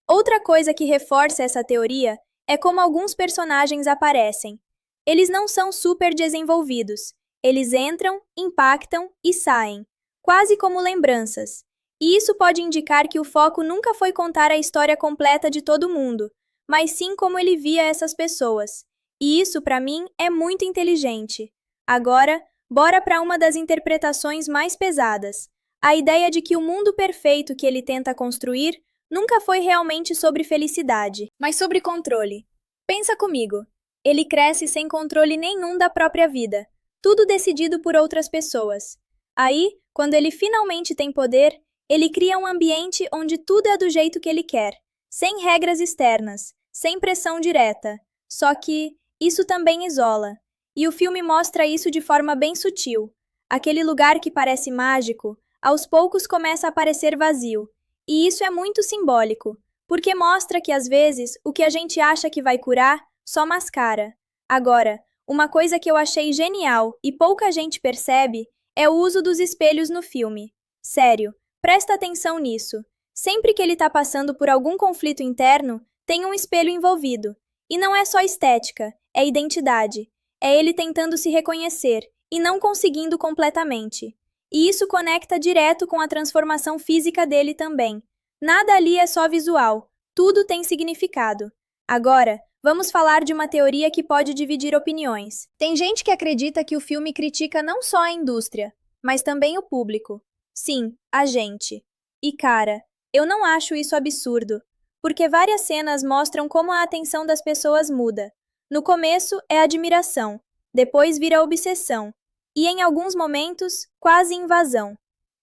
S1: Outra coisa que reforça essa teoria é como alguns personagens aparecem. Eles não são super desenvolvidos. Eles entram, impactam e saem, quase como lembranças. E isso pode indicar que o foco nunca foi contar a história completa de todo mundo, mas sim como ele via essas pessoas. E isso, para mim, é muito inteligente. Agora, bora para uma das interpretações mais pesadas. A ideia de que o mundo perfeito que ele tenta construir nunca foi realmente sobre felicidade, mas sobre controle. Pensa comigo. Ele cresce sem controle nenhum da própria vida, tudo decidido por outras pessoas. Aí, quando ele finalmente tem poder, ele cria um ambiente onde tudo é do jeito que ele quer, sem regras externas, sem pressão direta. Só que isso também isola. E o filme mostra isso de forma bem sutil. Aquele lugar que parece mágico, aos poucos começa a parecer vazio. E isso é muito simbólico, porque mostra que às vezes o que a gente acha que vai curar só mascara. Agora, uma coisa que eu achei genial e pouca gente percebe é o uso dos espelhos no filme. Sério, presta atenção nisso. Sempre que ele tá passando por algum conflito interno, tem um espelho envolvido. E não é só estética, é identidade. É ele tentando se reconhecer e não conseguindo completamente. E isso conecta direto com a transformação física dele também. Nada ali é só visual, tudo tem significado. Agora, vamos falar de uma teoria que pode dividir opiniões. Tem gente que acredita que o filme critica não só a indústria, mas também o público. Sim, a gente. E cara, eu não acho isso absurdo, porque várias cenas mostram como a atenção das pessoas muda. No começo é admiração, depois vira obsessão, e em alguns momentos, quase invasão.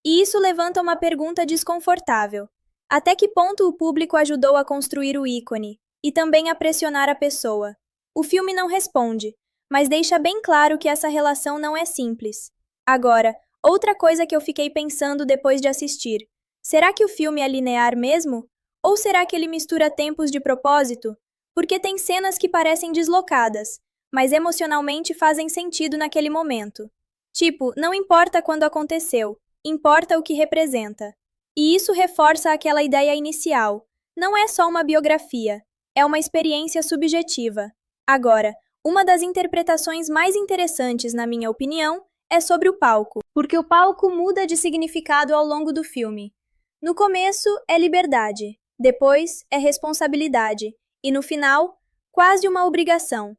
S1: E isso levanta uma pergunta desconfortável. Até que ponto o público ajudou a construir o ícone e também a pressionar a pessoa? O filme não responde, mas deixa bem claro que essa relação não é simples. Agora, outra coisa que eu fiquei pensando depois de assistir: será que o filme é linear mesmo? Ou será que ele mistura tempos de propósito? Porque tem cenas que parecem deslocadas, mas emocionalmente fazem sentido naquele momento. Tipo, não importa quando aconteceu, importa o que representa. E isso reforça aquela ideia inicial. Não é só uma biografia, é uma experiência subjetiva. Agora, uma das interpretações mais interessantes, na minha opinião, é sobre o palco, porque o palco muda de significado ao longo do filme. No começo é liberdade, depois é responsabilidade, e no final, quase uma obrigação.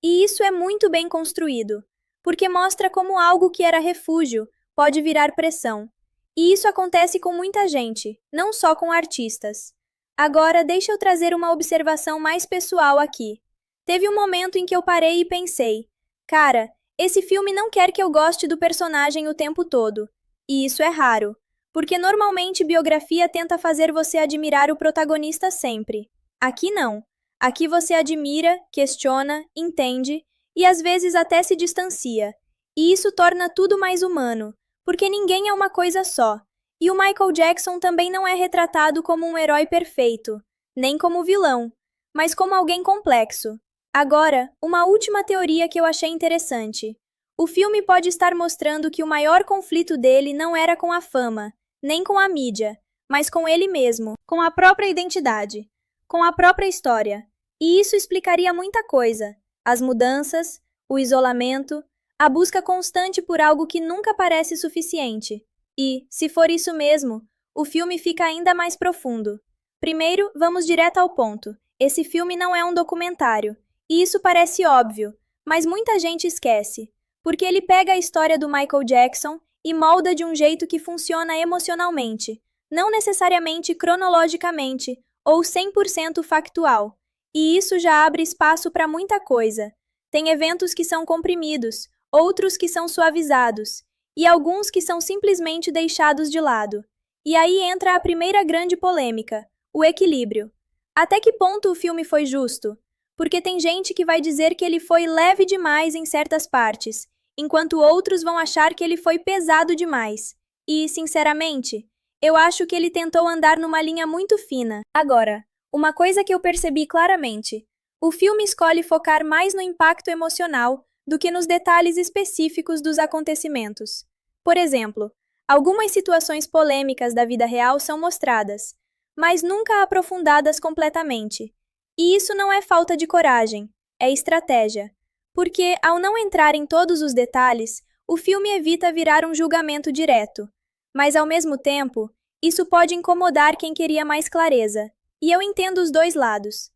S1: E isso é muito bem construído, porque mostra como algo que era refúgio pode virar pressão. E isso acontece com muita gente, não só com artistas. Agora, deixa eu trazer uma observação mais pessoal aqui. Teve um momento em que eu parei e pensei: cara, esse filme não quer que eu goste do personagem o tempo todo. E isso é raro, porque normalmente biografia tenta fazer você admirar o protagonista sempre. Aqui não. Aqui você admira, questiona, entende e às vezes até se distancia. E isso torna tudo mais humano, porque ninguém é uma coisa só. E o Michael Jackson também não é retratado como um herói perfeito, nem como vilão, mas como alguém complexo. Agora, uma última teoria que eu achei interessante. O filme pode estar mostrando que o maior conflito dele não era com a fama, nem com a mídia, mas com ele mesmo, com a própria identidade, com a própria história. E isso explicaria muita coisa: as mudanças, o isolamento, a busca constante por algo que nunca parece suficiente. E, se for isso mesmo, o filme fica ainda mais profundo. Primeiro, vamos direto ao ponto. Esse filme não é um documentário, e isso parece óbvio, mas muita gente esquece, porque ele pega a história do Michael Jackson e molda de um jeito que funciona emocionalmente, não necessariamente cronologicamente ou 100% factual. E isso já abre espaço para muita coisa. Tem eventos que são comprimidos, outros que são suavizados, e alguns que são simplesmente deixados de lado. E aí entra a primeira grande polêmica: o equilíbrio. Até que ponto o filme foi justo? Porque tem gente que vai dizer que ele foi leve demais em certas partes, enquanto outros vão achar que ele foi pesado demais. E, sinceramente, eu acho que ele tentou andar numa linha muito fina. Agora, uma coisa que eu percebi claramente: o filme escolhe focar mais no impacto emocional do que nos detalhes específicos dos acontecimentos. Por exemplo, algumas situações polêmicas da vida real são mostradas, mas nunca aprofundadas completamente. E isso não é falta de coragem, é estratégia. Porque, ao não entrar em todos os detalhes, o filme evita virar um julgamento direto. Mas, ao mesmo tempo, isso pode incomodar quem queria mais clareza. E eu entendo os dois lados.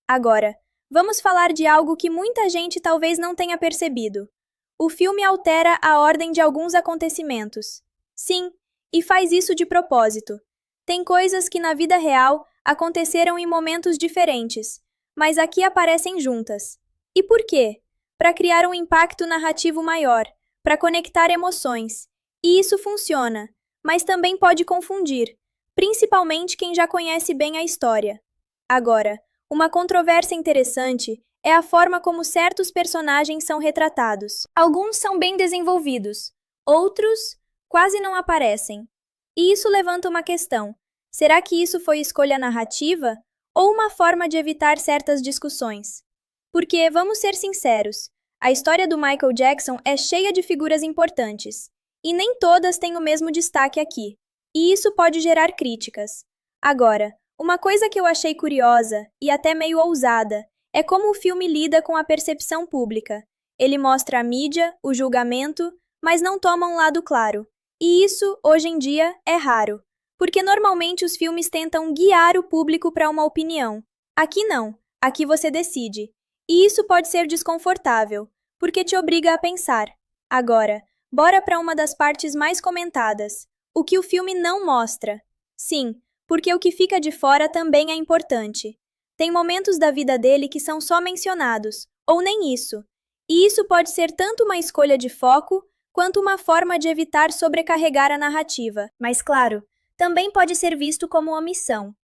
S1: Agora, vamos falar de algo que muita gente talvez não tenha percebido. O filme altera a ordem de alguns acontecimentos. Sim, e faz isso de propósito. Tem coisas que na vida real aconteceram em momentos diferentes, mas aqui aparecem juntas. E por quê? Para criar um impacto narrativo maior, para conectar emoções. E isso funciona, mas também pode confundir, principalmente quem já conhece bem a história. Agora, uma controvérsia interessante é a forma como certos personagens são retratados. Alguns são bem desenvolvidos, outros quase não aparecem. E isso levanta uma questão: será que isso foi escolha narrativa ou uma forma de evitar certas discussões. Porque, vamos ser sinceros, a história do Michael Jackson é cheia de figuras importantes, e nem todas têm o mesmo destaque aqui, e isso pode gerar críticas. Agora, uma coisa que eu achei curiosa, e até meio ousada, é como o filme lida com a percepção pública. Ele mostra a mídia, o julgamento, mas não toma um lado claro. E isso, hoje em dia, é raro, porque normalmente os filmes tentam guiar o público para uma opinião. Aqui não, aqui você decide. E isso pode ser desconfortável, porque te obriga a pensar. Agora, bora para uma das partes mais comentadas: o que o filme não mostra. Sim, porque o que fica de fora também é importante. Tem momentos da vida dele que são só mencionados, ou nem isso. E isso pode ser tanto uma escolha de foco, quanto uma forma de evitar sobrecarregar a narrativa. Mas claro, também pode ser visto como omissão.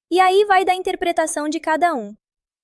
S1: E aí vai da interpretação de cada um.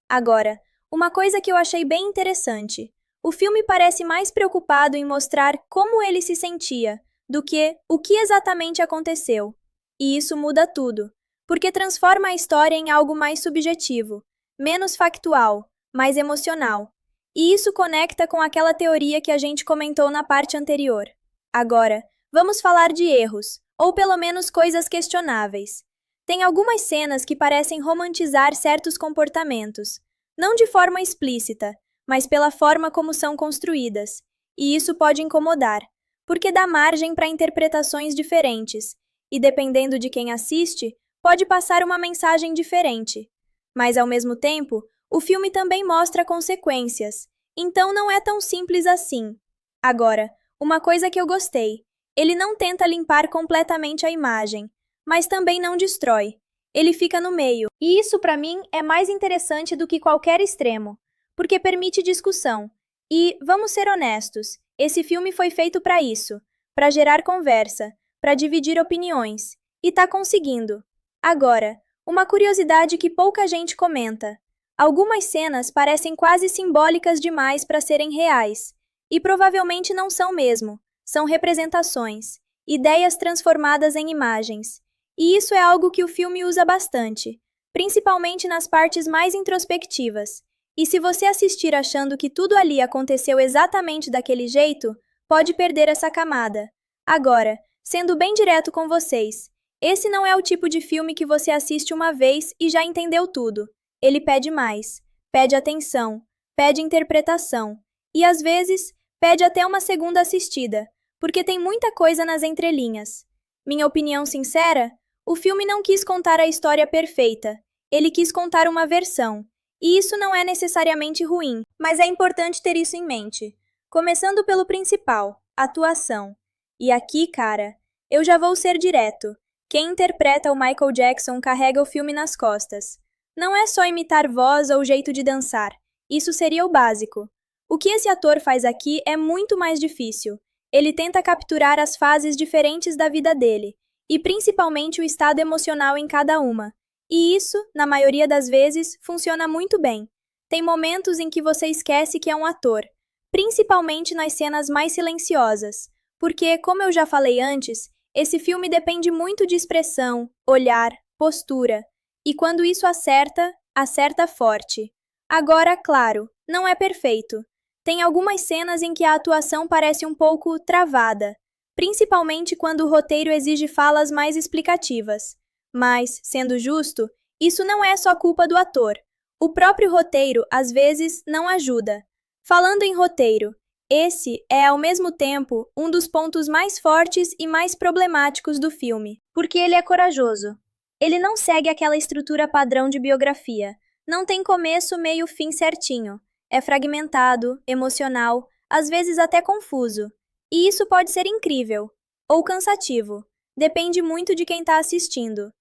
S1: Agora, uma coisa que eu achei bem interessante: o filme parece mais preocupado em mostrar como ele se sentia, do que o que exatamente aconteceu. E isso muda tudo, porque transforma a história em algo mais subjetivo, menos factual, mais emocional. E isso conecta com aquela teoria que a gente comentou na parte anterior. Agora, vamos falar de erros, ou pelo menos coisas questionáveis. Tem algumas cenas que parecem romantizar certos comportamentos, não de forma explícita, mas pela forma como são construídas. E isso pode incomodar, porque dá margem para interpretações diferentes, e dependendo de quem assiste, pode passar uma mensagem diferente. Mas, ao mesmo tempo, o filme também mostra consequências, então não é tão simples assim. Agora, uma coisa que eu gostei: ele não tenta limpar completamente a imagem, mas também não destrói. Ele fica no meio. E isso, para mim, é mais interessante do que qualquer extremo, porque permite discussão. E, vamos ser honestos, esse filme foi feito para isso, para gerar conversa, para dividir opiniões, e tá conseguindo. Agora, uma curiosidade que pouca gente comenta: algumas cenas parecem quase simbólicas demais para serem reais, e provavelmente não são mesmo, são representações, ideias transformadas em imagens. E isso é algo que o filme usa bastante, principalmente nas partes mais introspectivas. E se você assistir achando que tudo ali aconteceu exatamente daquele jeito, pode perder essa camada. Agora, sendo bem direto com vocês, esse não é o tipo de filme que você assiste uma vez e já entendeu tudo. Ele pede mais, pede atenção, pede interpretação, e às vezes, pede até uma segunda assistida, porque tem muita coisa nas entrelinhas. Minha opinião sincera: o filme não quis contar a história perfeita, ele quis contar uma versão. E isso não é necessariamente ruim, mas é importante ter isso em mente. Começando pelo principal, atuação. E aqui, cara, eu já vou ser direto. Quem interpreta o Michael Jackson carrega o filme nas costas. Não é só imitar voz ou jeito de dançar. Isso seria o básico. O que esse ator faz aqui é muito mais difícil. Ele tenta capturar as fases diferentes da vida dele, e principalmente o estado emocional em cada uma. E isso, na maioria das vezes, funciona muito bem. Tem momentos em que você esquece que é um ator, principalmente nas cenas mais silenciosas, porque, como eu já falei antes, esse filme depende muito de expressão, olhar, postura, e quando isso acerta, acerta forte. Agora, claro, não é perfeito. Tem algumas cenas em que a atuação parece um pouco travada, principalmente quando o roteiro exige falas mais explicativas. Mas, sendo justo, isso não é só culpa do ator. O próprio roteiro, às vezes, não ajuda. Falando em roteiro, esse é, ao mesmo tempo, um dos pontos mais fortes e mais problemáticos do filme, porque ele é corajoso. Ele não segue aquela estrutura padrão de biografia. Não tem começo, meio, fim certinho. É fragmentado, emocional, às vezes até confuso. E isso pode ser incrível, ou cansativo. Depende muito de quem está assistindo.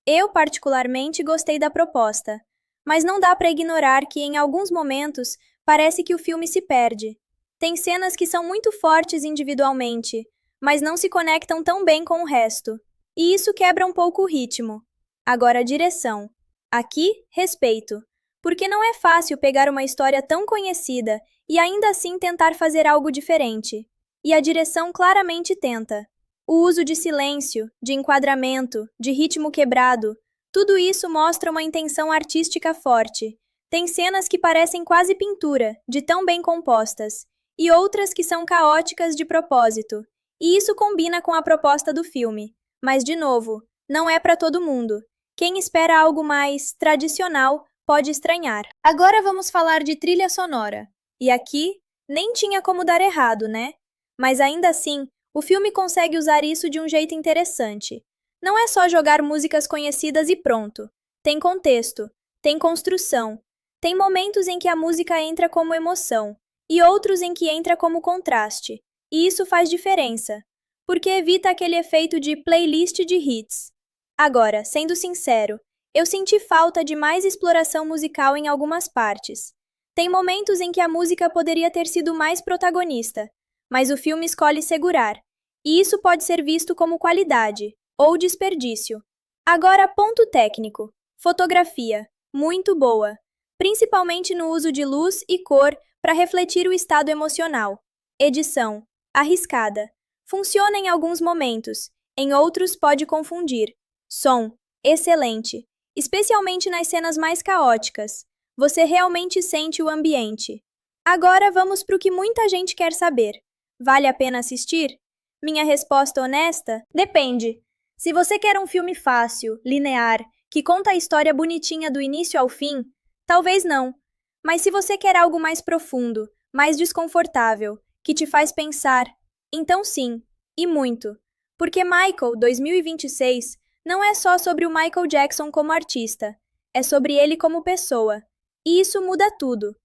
S1: Eu, particularmente, gostei da proposta, mas não dá para ignorar que, em alguns momentos, parece que o filme se perde. Tem cenas que são muito fortes individualmente, mas não se conectam tão bem com o resto, e isso quebra um pouco o ritmo. Agora, a direção. Aqui, respeito, porque não é fácil pegar uma história tão conhecida e ainda assim tentar fazer algo diferente. E a direção claramente tenta. O uso de silêncio, de enquadramento, de ritmo quebrado, Tudo isso mostra uma intenção artística forte. Tem cenas que parecem quase pintura, de tão bem compostas, e outras que são caóticas de propósito. E isso combina com a proposta do filme. Mas, de novo, não é para todo mundo. Quem espera algo mais tradicional pode estranhar. Agora vamos falar de trilha sonora. E aqui, nem tinha como dar errado, né? Mas ainda assim, o filme consegue usar isso de um jeito interessante. Não é só jogar músicas conhecidas e pronto. Tem contexto, tem construção, tem momentos em que a música entra como emoção e outros em que entra como contraste. E isso faz diferença, porque evita aquele efeito de playlist de hits. Agora, sendo sincero, eu senti falta de mais exploração musical em algumas partes. Tem momentos em que a música poderia ter sido mais protagonista, mas o filme escolhe segurar, e isso pode ser visto como qualidade ou desperdício. Agora, ponto técnico. Fotografia. Muito boa. Principalmente no uso de luz e cor para refletir o estado emocional. Edição. Arriscada. Funciona em alguns momentos, em outros pode confundir. Som. Excelente. Especialmente nas cenas mais caóticas. Você realmente sente o ambiente. Agora vamos para o que muita gente quer saber. Vale a pena assistir? Minha resposta honesta? Depende. Se você quer um filme fácil, linear, que conta a história bonitinha do início ao fim, talvez não. Mas se você quer algo mais profundo, mais desconfortável, que te faz pensar, então sim, e muito. Porque Michael 2026 não é só sobre o Michael Jackson como artista, é sobre ele como pessoa. E isso muda tudo.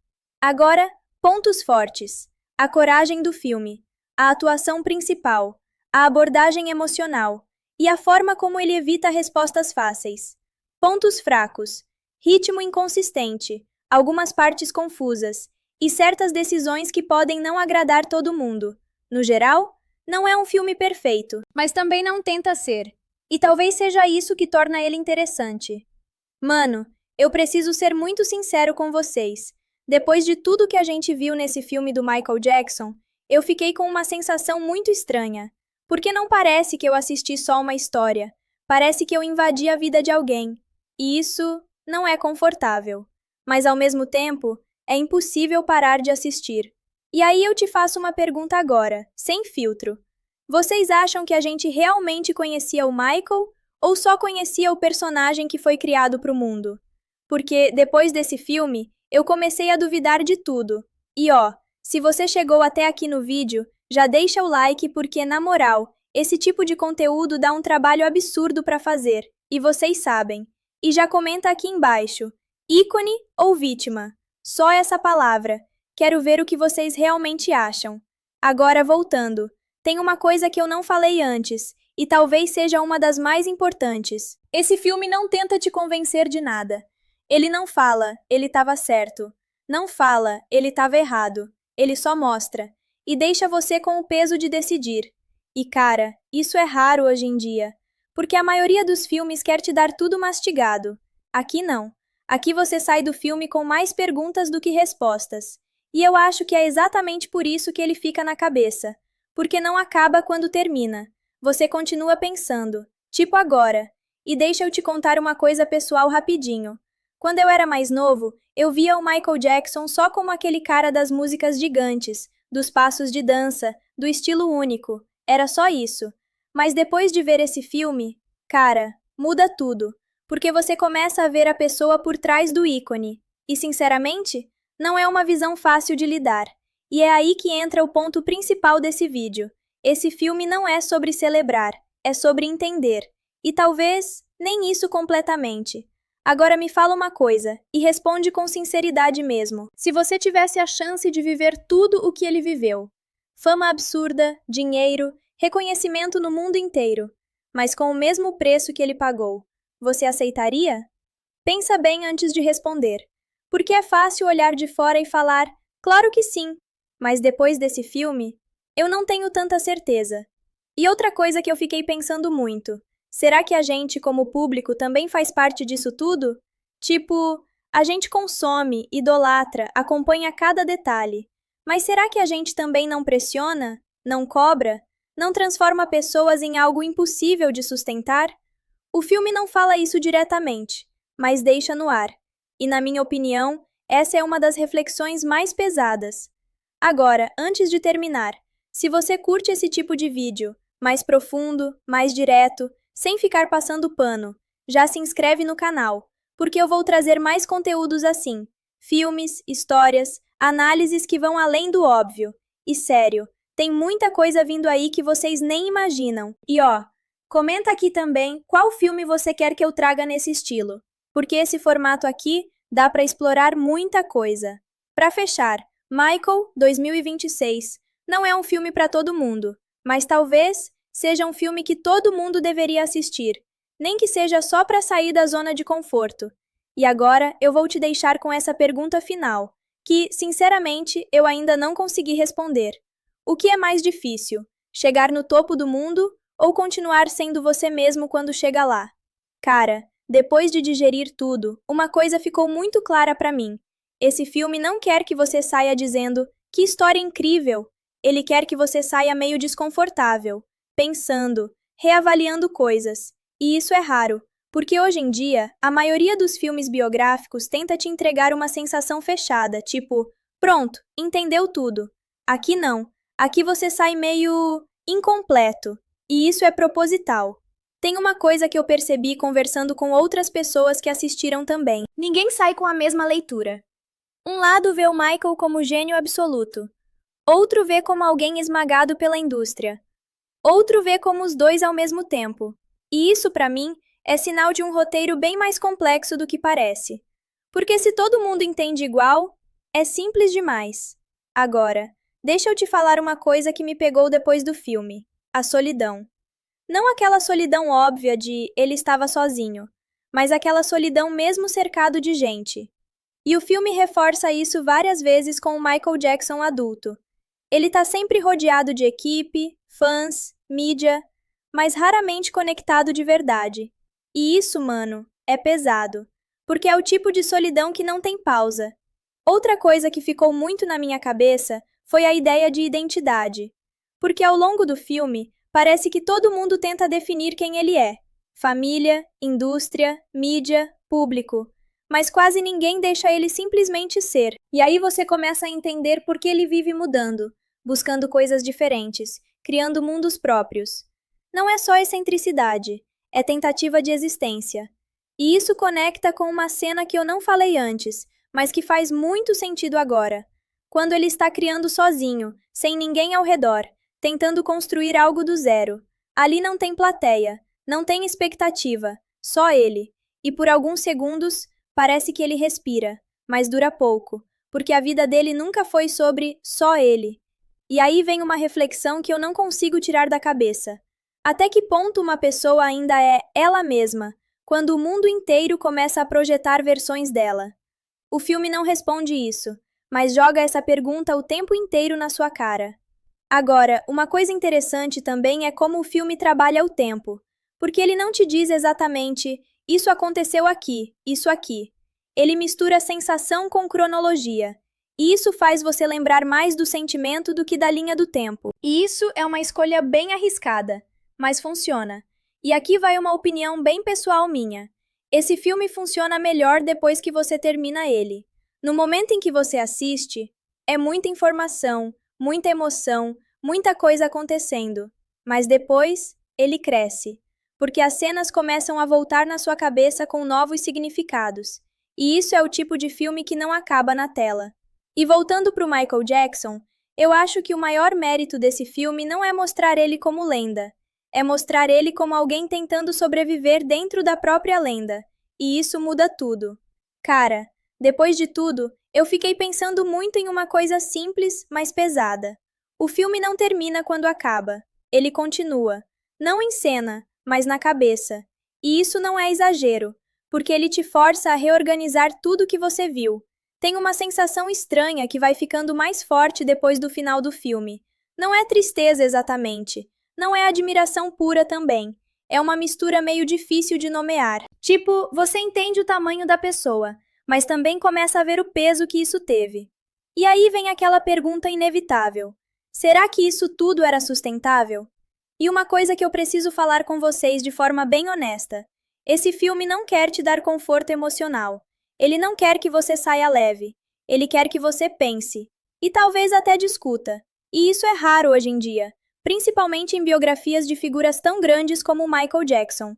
S1: Agora, pontos fortes. A coragem do filme, a atuação principal, a abordagem emocional e a forma como ele evita respostas fáceis. Pontos fracos. Ritmo inconsistente, algumas partes confusas e certas decisões que podem não agradar todo mundo. No geral, não é um filme perfeito, mas também não tenta ser. E talvez seja isso que torna ele interessante. Mano, eu preciso ser muito sincero com vocês. Depois de tudo que a gente viu nesse filme do Michael Jackson, eu fiquei com uma sensação muito estranha. Porque não parece que eu assisti só uma história. Parece que eu invadi a vida de alguém. E isso não é confortável. Mas ao mesmo tempo, é impossível parar de assistir. E aí eu te faço uma pergunta agora, sem filtro. Vocês acham que a gente realmente conhecia o Michael ou só conhecia o personagem que foi criado para o mundo? Porque depois desse filme, eu comecei a duvidar de tudo. E ó, se você chegou até aqui no vídeo, já deixa o like porque, na moral, esse tipo de conteúdo dá um trabalho absurdo para fazer, e vocês sabem. E já comenta aqui embaixo, ícone ou vítima? Só essa palavra. Quero ver o que vocês realmente acham. Agora voltando, tem uma coisa que eu não falei antes, e talvez seja uma das mais importantes. Esse filme não tenta te convencer de nada. Ele não fala, ele estava certo. Não fala, ele estava errado. Ele só mostra. E deixa você com o peso de decidir. E cara, isso é raro hoje em dia. Porque a maioria dos filmes quer te dar tudo mastigado. Aqui não. Aqui você sai do filme com mais perguntas do que respostas. E eu acho que é exatamente por isso que ele fica na cabeça. Porque não acaba quando termina. Você continua pensando. Tipo agora. E deixa eu te contar uma coisa pessoal rapidinho. Quando eu era mais novo, eu via o Michael Jackson só como aquele cara das músicas gigantes, dos passos de dança, do estilo único. Era só isso. Mas depois de ver esse filme, cara, muda tudo. Porque você começa a ver a pessoa por trás do ícone. E, sinceramente, não é uma visão fácil de lidar. E é aí que entra o ponto principal desse vídeo. Esse filme não é sobre celebrar, é sobre entender. E talvez nem isso completamente. Agora me fala uma coisa, e responde com sinceridade mesmo. Se você tivesse a chance de viver tudo o que ele viveu, fama absurda, dinheiro, reconhecimento no mundo inteiro, mas com o mesmo preço que ele pagou, você aceitaria? Pensa bem antes de responder, porque é fácil olhar de fora e falar, claro que sim, mas depois desse filme, eu não tenho tanta certeza. E outra coisa que eu fiquei pensando muito, será que a gente, como público, também faz parte disso tudo? Tipo, a gente consome, idolatra, acompanha cada detalhe. Mas será que a gente também não pressiona? Não cobra? Não transforma pessoas em algo impossível de sustentar? O filme não fala isso diretamente, mas deixa no ar. E, na minha opinião, essa é uma das reflexões mais pesadas. Agora, antes de terminar, se você curte esse tipo de vídeo, mais profundo, mais direto, sem ficar passando pano, já se inscreve no canal, porque eu vou trazer mais conteúdos assim, filmes, histórias, análises que vão além do óbvio. E sério, tem muita coisa vindo aí que vocês nem imaginam. E ó, comenta aqui também qual filme você quer que eu traga nesse estilo, porque esse formato aqui dá para explorar muita coisa. Para fechar, Michael 2026 não é um filme para todo mundo, mas talvez seja um filme que todo mundo deveria assistir, nem que seja só para sair da zona de conforto. E agora eu vou te deixar com essa pergunta final, que, sinceramente, eu ainda não consegui responder. O que é mais difícil? Chegar no topo do mundo ou continuar sendo você mesmo quando chega lá? Cara, depois de digerir tudo, uma coisa ficou muito clara para mim. Esse filme não quer que você saia dizendo que história incrível. Ele quer que você saia meio desconfortável, pensando, reavaliando coisas. E isso é raro, porque hoje em dia, a maioria dos filmes biográficos tenta te entregar uma sensação fechada, tipo, pronto, entendeu tudo. Aqui não. Aqui você sai meio incompleto. E isso é proposital. Tem uma coisa que eu percebi conversando com outras pessoas que assistiram também. Ninguém sai com a mesma leitura. Um lado vê o Michael como gênio absoluto. Outro vê como alguém esmagado pela indústria. Outro vê como os dois ao mesmo tempo. E isso, para mim, é sinal de um roteiro bem mais complexo do que parece. Porque se todo mundo entende igual, é simples demais. Agora, deixa eu te falar uma coisa que me pegou depois do filme: a solidão. Não aquela solidão óbvia de ele estava sozinho, mas aquela solidão mesmo cercado de gente. E o filme reforça isso várias vezes com o Michael Jackson adulto. Ele tá sempre rodeado de equipe, fãs, mídia, mas raramente conectado de verdade. E isso, mano, é pesado, porque é o tipo de solidão que não tem pausa. Outra coisa que ficou muito na minha cabeça foi a ideia de identidade, porque ao longo do filme, parece que todo mundo tenta definir quem ele é. Família, indústria, mídia, público. Mas quase ninguém deixa ele simplesmente ser. E aí você começa a entender por que ele vive mudando, buscando coisas diferentes, criando mundos próprios. Não é só excentricidade, é tentativa de existência. E isso conecta com uma cena que eu não falei antes, mas que faz muito sentido agora. Quando ele está criando sozinho, sem ninguém ao redor, tentando construir algo do zero. Ali não tem plateia, não tem expectativa, só ele. E por alguns segundos, parece que ele respira, mas dura pouco, porque a vida dele nunca foi sobre só ele. E aí vem uma reflexão que eu não consigo tirar da cabeça. Até que ponto uma pessoa ainda é ela mesma, quando o mundo inteiro começa a projetar versões dela? O filme não responde isso, mas joga essa pergunta o tempo inteiro na sua cara. Agora, uma coisa interessante também é como o filme trabalha o tempo, porque ele não te diz exatamente isso aconteceu aqui, isso aqui. Ele mistura sensação com cronologia, e isso faz você lembrar mais do sentimento do que da linha do tempo. E isso é uma escolha bem arriscada, mas funciona. E aqui vai uma opinião bem pessoal minha. Esse filme funciona melhor depois que você termina ele. No momento em que você assiste, é muita informação, muita emoção, muita coisa acontecendo. Mas depois, ele cresce, porque as cenas começam a voltar na sua cabeça com novos significados. E isso é o tipo de filme que não acaba na tela. E voltando para o Michael Jackson, eu acho que o maior mérito desse filme não é mostrar ele como lenda, é mostrar ele como alguém tentando sobreviver dentro da própria lenda. E isso muda tudo. Cara, depois de tudo, eu fiquei pensando muito em uma coisa simples, mas pesada. O filme não termina quando acaba. Ele continua. Não em cena, mas na cabeça. E isso não é exagero, porque ele te força a reorganizar tudo que você viu. Tem uma sensação estranha que vai ficando mais forte depois do final do filme. Não é tristeza exatamente. Não é admiração pura também. É uma mistura meio difícil de nomear. Tipo, você entende o tamanho da pessoa, mas também começa a ver o peso que isso teve. E aí vem aquela pergunta inevitável. Será que isso tudo era sustentável? E uma coisa que eu preciso falar com vocês de forma bem honesta. Esse filme não quer te dar conforto emocional. Ele não quer que você saia leve. Ele quer que você pense. E talvez até discuta. E isso é raro hoje em dia, principalmente em biografias de figuras tão grandes como Michael Jackson.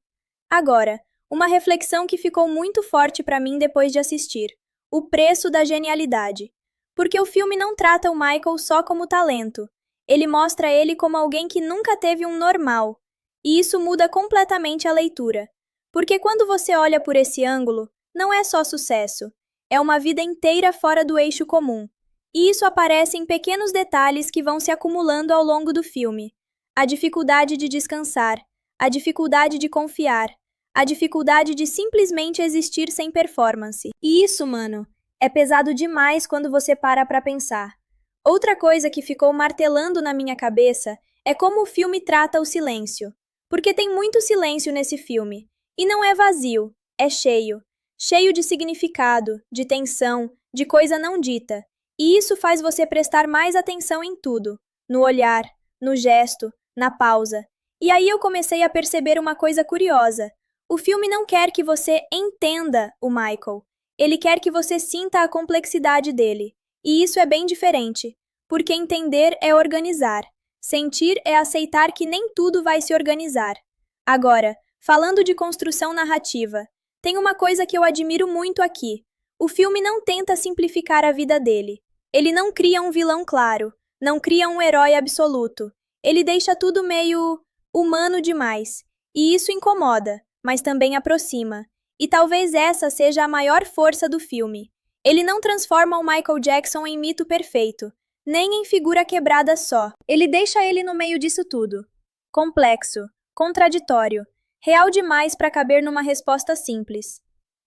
S1: Agora, uma reflexão que ficou muito forte para mim depois de assistir: o preço da genialidade. Porque o filme não trata o Michael só como talento. Ele mostra ele como alguém que nunca teve um normal. E isso muda completamente a leitura. Porque quando você olha por esse ângulo, não é só sucesso. É uma vida inteira fora do eixo comum. E isso aparece em pequenos detalhes que vão se acumulando ao longo do filme. A dificuldade de descansar, a dificuldade de confiar, a dificuldade de simplesmente existir sem performance. E isso, mano, é pesado demais quando você para pra pensar. Outra coisa que ficou martelando na minha cabeça é como o filme trata o silêncio. Porque tem muito silêncio nesse filme. E não é vazio, é cheio. Cheio de significado, de tensão, de coisa não dita. E isso faz você prestar mais atenção em tudo. No olhar, no gesto, na pausa. E aí eu comecei a perceber uma coisa curiosa. O filme não quer que você entenda o Michael. Ele quer que você sinta a complexidade dele. E isso é bem diferente. Porque entender é organizar. Sentir é aceitar que nem tudo vai se organizar. Agora, falando de construção narrativa, tem uma coisa que eu admiro muito aqui. O filme não tenta simplificar a vida dele. Ele não cria um vilão claro, não cria um herói absoluto. Ele deixa tudo meio humano demais. E isso incomoda, mas também aproxima. E talvez essa seja a maior força do filme. Ele não transforma o Michael Jackson em mito perfeito, nem em figura quebrada só. Ele deixa ele no meio disso tudo. Complexo, contraditório, real demais para caber numa resposta simples.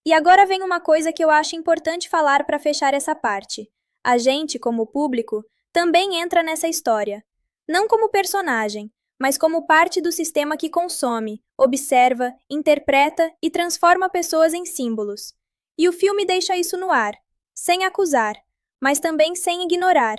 S1: E agora vem uma coisa que eu acho importante falar para fechar essa parte. A gente, como público, também entra nessa história. Não como personagem, mas como parte do sistema que consome, observa, interpreta e transforma pessoas em símbolos. E o filme deixa isso no ar, sem acusar, mas também sem ignorar.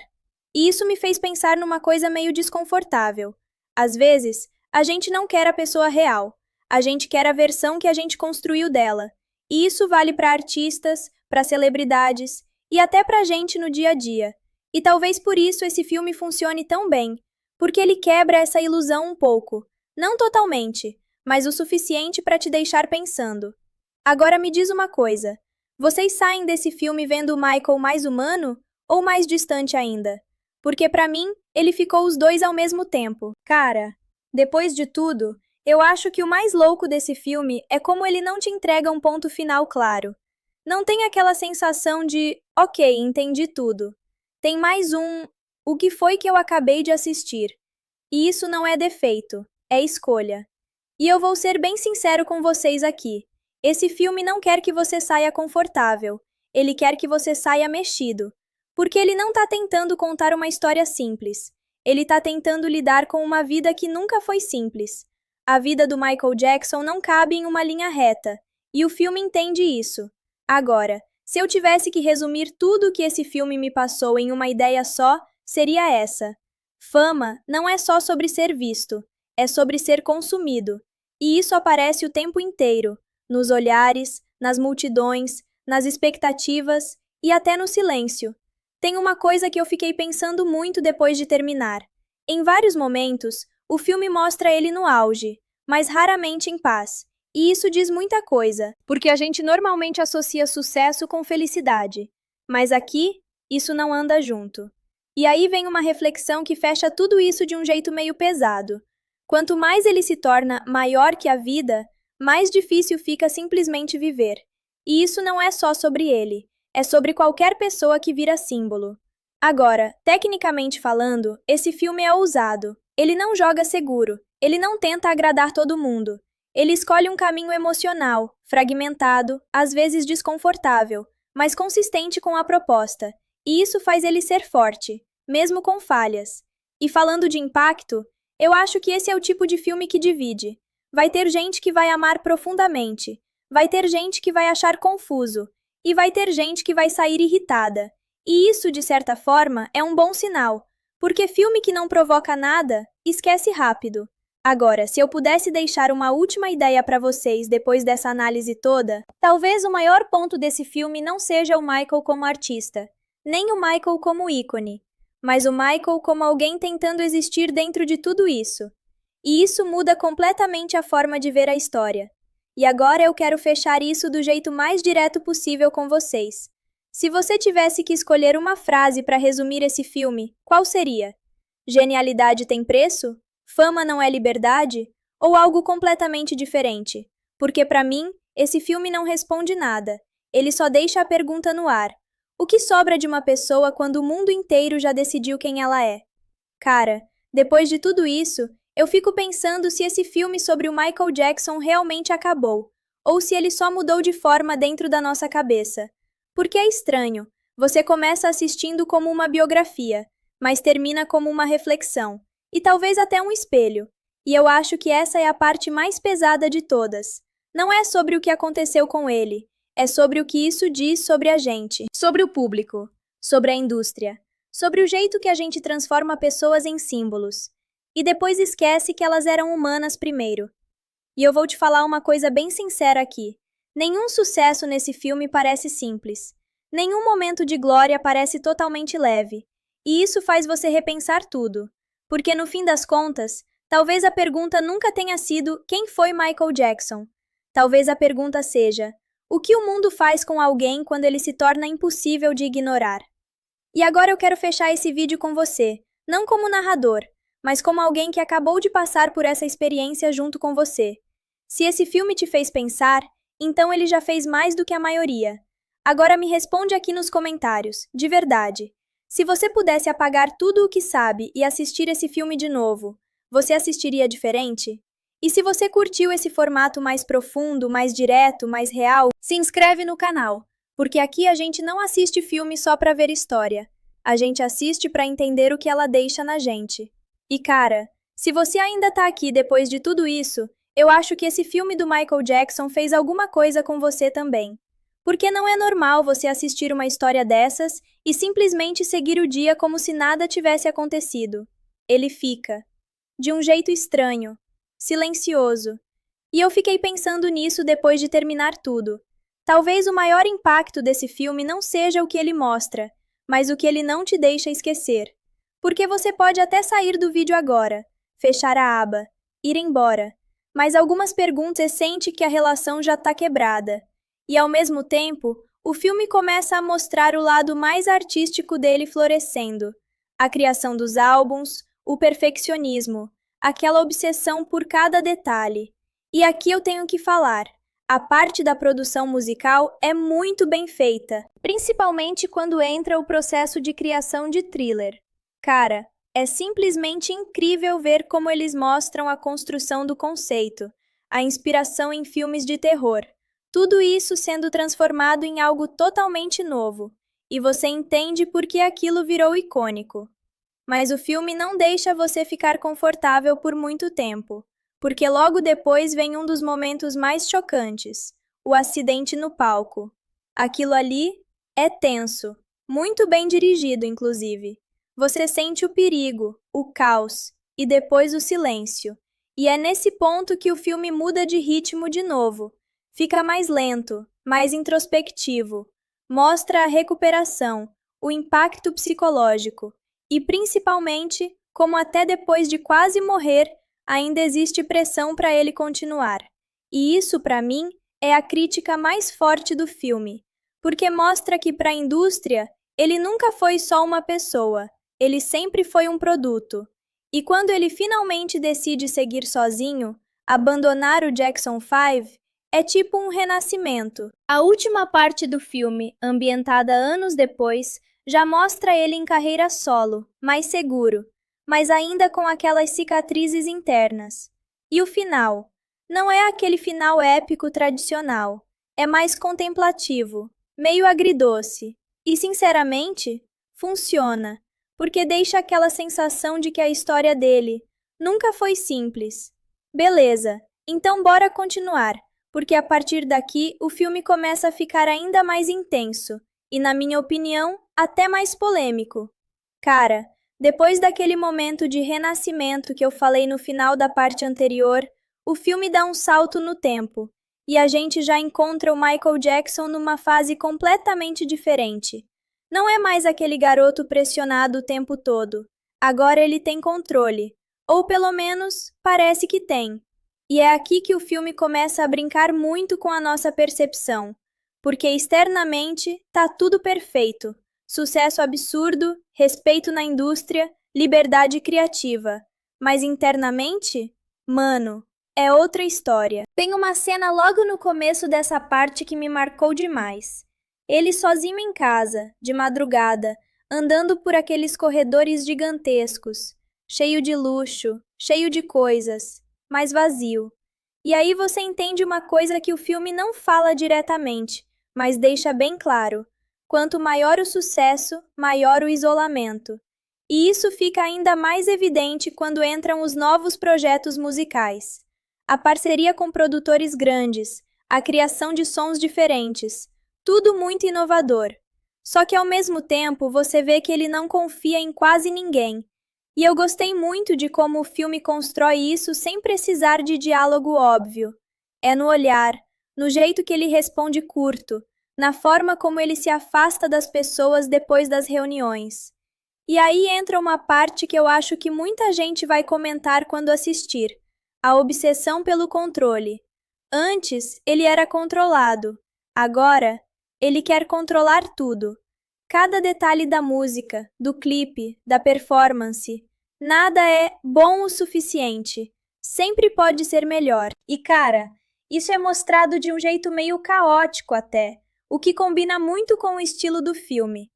S1: E isso me fez pensar numa coisa meio desconfortável. Às vezes, a gente não quer a pessoa real, a gente quer a versão que a gente construiu dela. E isso vale para artistas, para celebridades e até para a gente no dia a dia. E talvez por isso esse filme funcione tão bem, porque ele quebra essa ilusão um pouco. Não totalmente, mas o suficiente para te deixar pensando. Agora me diz uma coisa: vocês saem desse filme vendo o Michael mais humano ou mais distante ainda? Porque para mim, ele ficou os dois ao mesmo tempo. Cara, depois de tudo, eu acho que o mais louco desse filme é como ele não te entrega um ponto final claro. Não tem aquela sensação de, ok, entendi tudo. Tem mais um, o que foi que eu acabei de assistir? E isso não é defeito, é escolha. E eu vou ser bem sincero com vocês aqui. Esse filme não quer que você saia confortável. Ele quer que você saia mexido. Porque ele não tá tentando contar uma história simples. Ele tá tentando lidar com uma vida que nunca foi simples. A vida do Michael Jackson não cabe em uma linha reta. E o filme entende isso. Agora, se eu tivesse que resumir tudo o que esse filme me passou em uma ideia só, seria essa. Fama não é só sobre ser visto, é sobre ser consumido. E isso aparece o tempo inteiro, nos olhares, nas multidões, nas expectativas e até no silêncio. Tem uma coisa que eu fiquei pensando muito depois de terminar. Em vários momentos, o filme mostra ele no auge, mas raramente em paz. E isso diz muita coisa, porque a gente normalmente associa sucesso com felicidade. Mas aqui, isso não anda junto. E aí vem uma reflexão que fecha tudo isso de um jeito meio pesado. Quanto mais ele se torna maior que a vida, mais difícil fica simplesmente viver. E isso não é só sobre ele, é sobre qualquer pessoa que vira símbolo. Agora, tecnicamente falando, esse filme é ousado. Ele não joga seguro, ele não tenta agradar todo mundo. Ele escolhe um caminho emocional, fragmentado, às vezes desconfortável, mas consistente com a proposta. E isso faz ele ser forte, mesmo com falhas. E falando de impacto, eu acho que esse é o tipo de filme que divide. Vai ter gente que vai amar profundamente, vai ter gente que vai achar confuso, e vai ter gente que vai sair irritada. E isso, de certa forma, é um bom sinal, porque filme que não provoca nada, esquece rápido. Agora, se eu pudesse deixar uma última ideia para vocês depois dessa análise toda, talvez o maior ponto desse filme não seja o Michael como artista, nem o Michael como ícone, mas o Michael como alguém tentando existir dentro de tudo isso. E isso muda completamente a forma de ver a história. E agora eu quero fechar isso do jeito mais direto possível com vocês. Se você tivesse que escolher uma frase para resumir esse filme, qual seria? Genialidade tem preço? Fama não é liberdade? Ou algo completamente diferente? Porque para mim, esse filme não responde nada. Ele só deixa a pergunta no ar. O que sobra de uma pessoa quando o mundo inteiro já decidiu quem ela é? Cara, depois de tudo isso, eu fico pensando se esse filme sobre o Michael Jackson realmente acabou, ou se ele só mudou de forma dentro da nossa cabeça. Porque é estranho. Você começa assistindo como uma biografia, mas termina como uma reflexão, e talvez até um espelho. E eu acho que essa é a parte mais pesada de todas. Não é sobre o que aconteceu com ele, é sobre o que isso diz sobre a gente, sobre o público, sobre a indústria, sobre o jeito que a gente transforma pessoas em símbolos. E depois esquece que elas eram humanas primeiro. E eu vou te falar uma coisa bem sincera aqui. Nenhum sucesso nesse filme parece simples. Nenhum momento de glória parece totalmente leve. E isso faz você repensar tudo. Porque no fim das contas, talvez a pergunta nunca tenha sido quem foi Michael Jackson. Talvez a pergunta seja: o que o mundo faz com alguém quando ele se torna impossível de ignorar? E agora eu quero fechar esse vídeo com você, não como narrador, mas como alguém que acabou de passar por essa experiência junto com você. Se esse filme te fez pensar, então ele já fez mais do que a maioria. Agora me responde aqui nos comentários, de verdade. Se você pudesse apagar tudo o que sabe e assistir esse filme de novo, você assistiria diferente? E se você curtiu esse formato mais profundo, mais direto, mais real, se inscreve no canal, porque aqui a gente não assiste filme só para ver história. A gente assiste para entender o que ela deixa na gente. E cara, se você ainda tá aqui depois de tudo isso, eu acho que esse filme do Michael Jackson fez alguma coisa com você também. Porque não é normal você assistir uma história dessas e simplesmente seguir o dia como se nada tivesse acontecido. Ele fica, de um jeito estranho, silencioso. E eu fiquei pensando nisso depois de terminar tudo. Talvez o maior impacto desse filme não seja o que ele mostra, mas o que ele não te deixa esquecer. Porque você pode até sair do vídeo agora, fechar a aba, ir embora, mas algumas perguntas sentem que a relação já está quebrada. E ao mesmo tempo, o filme começa a mostrar o lado mais artístico dele florescendo. A criação dos álbuns, o perfeccionismo, aquela obsessão por cada detalhe. E aqui eu tenho que falar, a parte da produção musical é muito bem feita, principalmente quando entra o processo de criação de Thriller. Cara, é simplesmente incrível ver como eles mostram a construção do conceito, a inspiração em filmes de terror, tudo isso sendo transformado em algo totalmente novo, e você entende por que aquilo virou icônico. Mas o filme não deixa você ficar confortável por muito tempo, porque logo depois vem um dos momentos mais chocantes, o acidente no palco. Aquilo ali é tenso, muito bem dirigido, inclusive. Você sente o perigo, o caos e depois o silêncio. E é nesse ponto que o filme muda de ritmo de novo. Fica mais lento, mais introspectivo. Mostra a recuperação, o impacto psicológico e, principalmente, como até depois de quase morrer, ainda existe pressão para ele continuar. E isso, para mim, é a crítica mais forte do filme, porque mostra que para a indústria, ele nunca foi só uma pessoa. Ele sempre foi um produto. E quando ele finalmente decide seguir sozinho, abandonar o Jackson 5, é tipo um renascimento. A última parte do filme, ambientada anos depois, já mostra ele em carreira solo, mais seguro, mas ainda com aquelas cicatrizes internas. E o final? Não é aquele final épico tradicional. É mais contemplativo, meio agridoce. E, sinceramente, funciona. Porque deixa aquela sensação de que a história dele nunca foi simples. Beleza, então bora continuar, porque a partir daqui o filme começa a ficar ainda mais intenso e, na minha opinião, até mais polêmico. Cara, Depois daquele momento de renascimento que eu falei no final da parte anterior, o filme dá um salto no tempo, e a gente já encontra o Michael Jackson numa fase completamente diferente. Não é mais aquele garoto pressionado o tempo todo. Agora ele tem controle, ou pelo menos parece que tem. E é aqui que o filme começa a brincar muito com a nossa percepção, porque externamente tá tudo perfeito. Sucesso absurdo, respeito na indústria, liberdade criativa. Mas internamente, mano, é outra história. Tem uma cena logo no começo dessa parte que me marcou demais. Ele sozinho em casa, de madrugada, andando por aqueles corredores gigantescos, cheio de luxo, cheio de coisas, mas vazio. E aí você entende uma coisa que o filme não fala diretamente, mas deixa bem claro. Quanto maior o sucesso, maior o isolamento. E isso fica ainda mais evidente quando entram os novos projetos musicais. A parceria com produtores grandes, a criação de sons diferentes, tudo muito inovador. Só que ao mesmo tempo você vê que ele não confia em quase ninguém. E eu gostei muito de como o filme constrói isso sem precisar de diálogo óbvio. É no olhar, no jeito que ele responde curto, na forma como ele se afasta das pessoas depois das reuniões. E aí entra uma parte que eu acho que muita gente vai comentar quando assistir: a obsessão pelo controle. Antes, ele era controlado. Agora, ele quer controlar tudo. Cada detalhe da música, do clipe, da performance. Nada é bom o suficiente. Sempre pode ser melhor. E cara, isso é mostrado de um jeito meio caótico até, o que combina muito com o estilo do filme.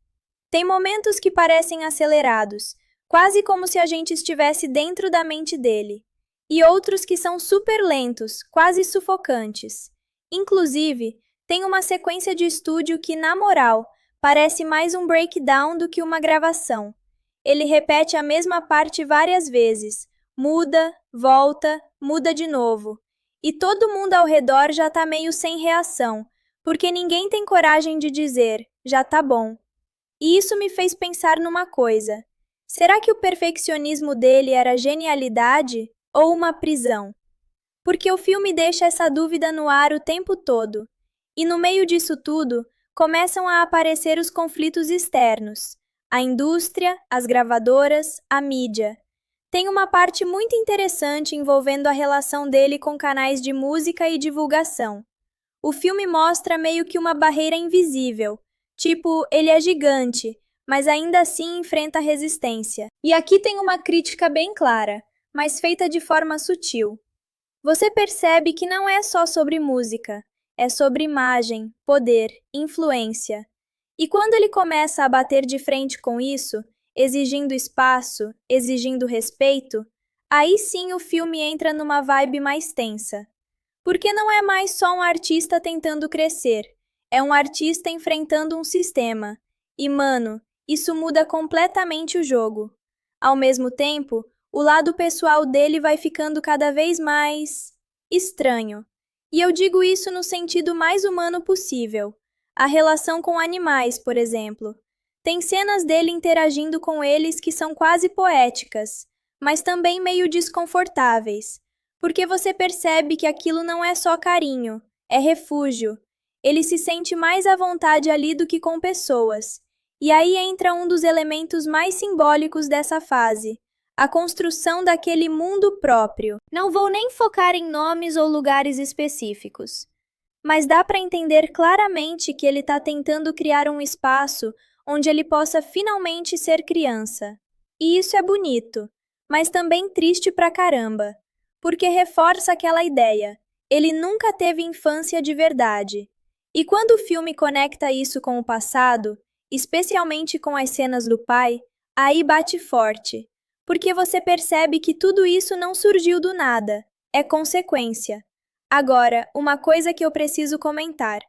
S1: Tem momentos que parecem acelerados, quase como se a gente estivesse dentro da mente dele, e outros que são super lentos, quase sufocantes. Inclusive, tem uma sequência de estúdio que, na moral, parece mais um breakdown do que uma gravação. Ele repete a mesma parte várias vezes, muda, volta, muda de novo. E todo mundo ao redor já tá meio sem reação, porque ninguém tem coragem de dizer, já tá bom. E isso me fez pensar numa coisa. Será que o perfeccionismo dele era genialidade ou uma prisão? Porque o filme deixa essa dúvida no ar o tempo todo. E no meio disso tudo, começam a aparecer os conflitos externos. A indústria, as gravadoras, a mídia. Tem uma parte muito interessante envolvendo a relação dele com canais de música e divulgação. O filme mostra meio que uma barreira invisível. Tipo, ele é gigante, mas ainda assim enfrenta resistência. E aqui tem uma crítica bem clara, mas feita de forma sutil. Você percebe que não é só sobre música, é sobre imagem, poder, influência. E quando ele começa a bater de frente com isso, exigindo espaço, exigindo respeito, aí sim o filme entra numa vibe mais tensa. Porque não é mais só um artista tentando crescer, é um artista enfrentando um sistema. E, mano, isso muda completamente o jogo. Ao mesmo tempo, o lado pessoal dele vai ficando cada vez mais estranho. E eu digo isso no sentido mais humano possível. A relação com animais, por exemplo. Tem cenas dele interagindo com eles que são quase poéticas, mas também meio desconfortáveis, porque você percebe que aquilo não é só carinho, é refúgio. Ele se sente mais à vontade ali do que com pessoas. E aí entra um dos elementos mais simbólicos dessa fase, a construção daquele mundo próprio. Não vou nem focar em nomes ou lugares específicos, mas dá para entender claramente que ele está tentando criar um espaço onde ele possa finalmente ser criança. E isso é bonito, mas também triste pra caramba, porque reforça aquela ideia. Ele nunca teve infância de verdade. E quando o filme conecta isso com o passado, especialmente com as cenas do pai, aí bate forte, porque você percebe que tudo isso não surgiu do nada, é consequência. Agora, uma coisa que eu preciso comentar.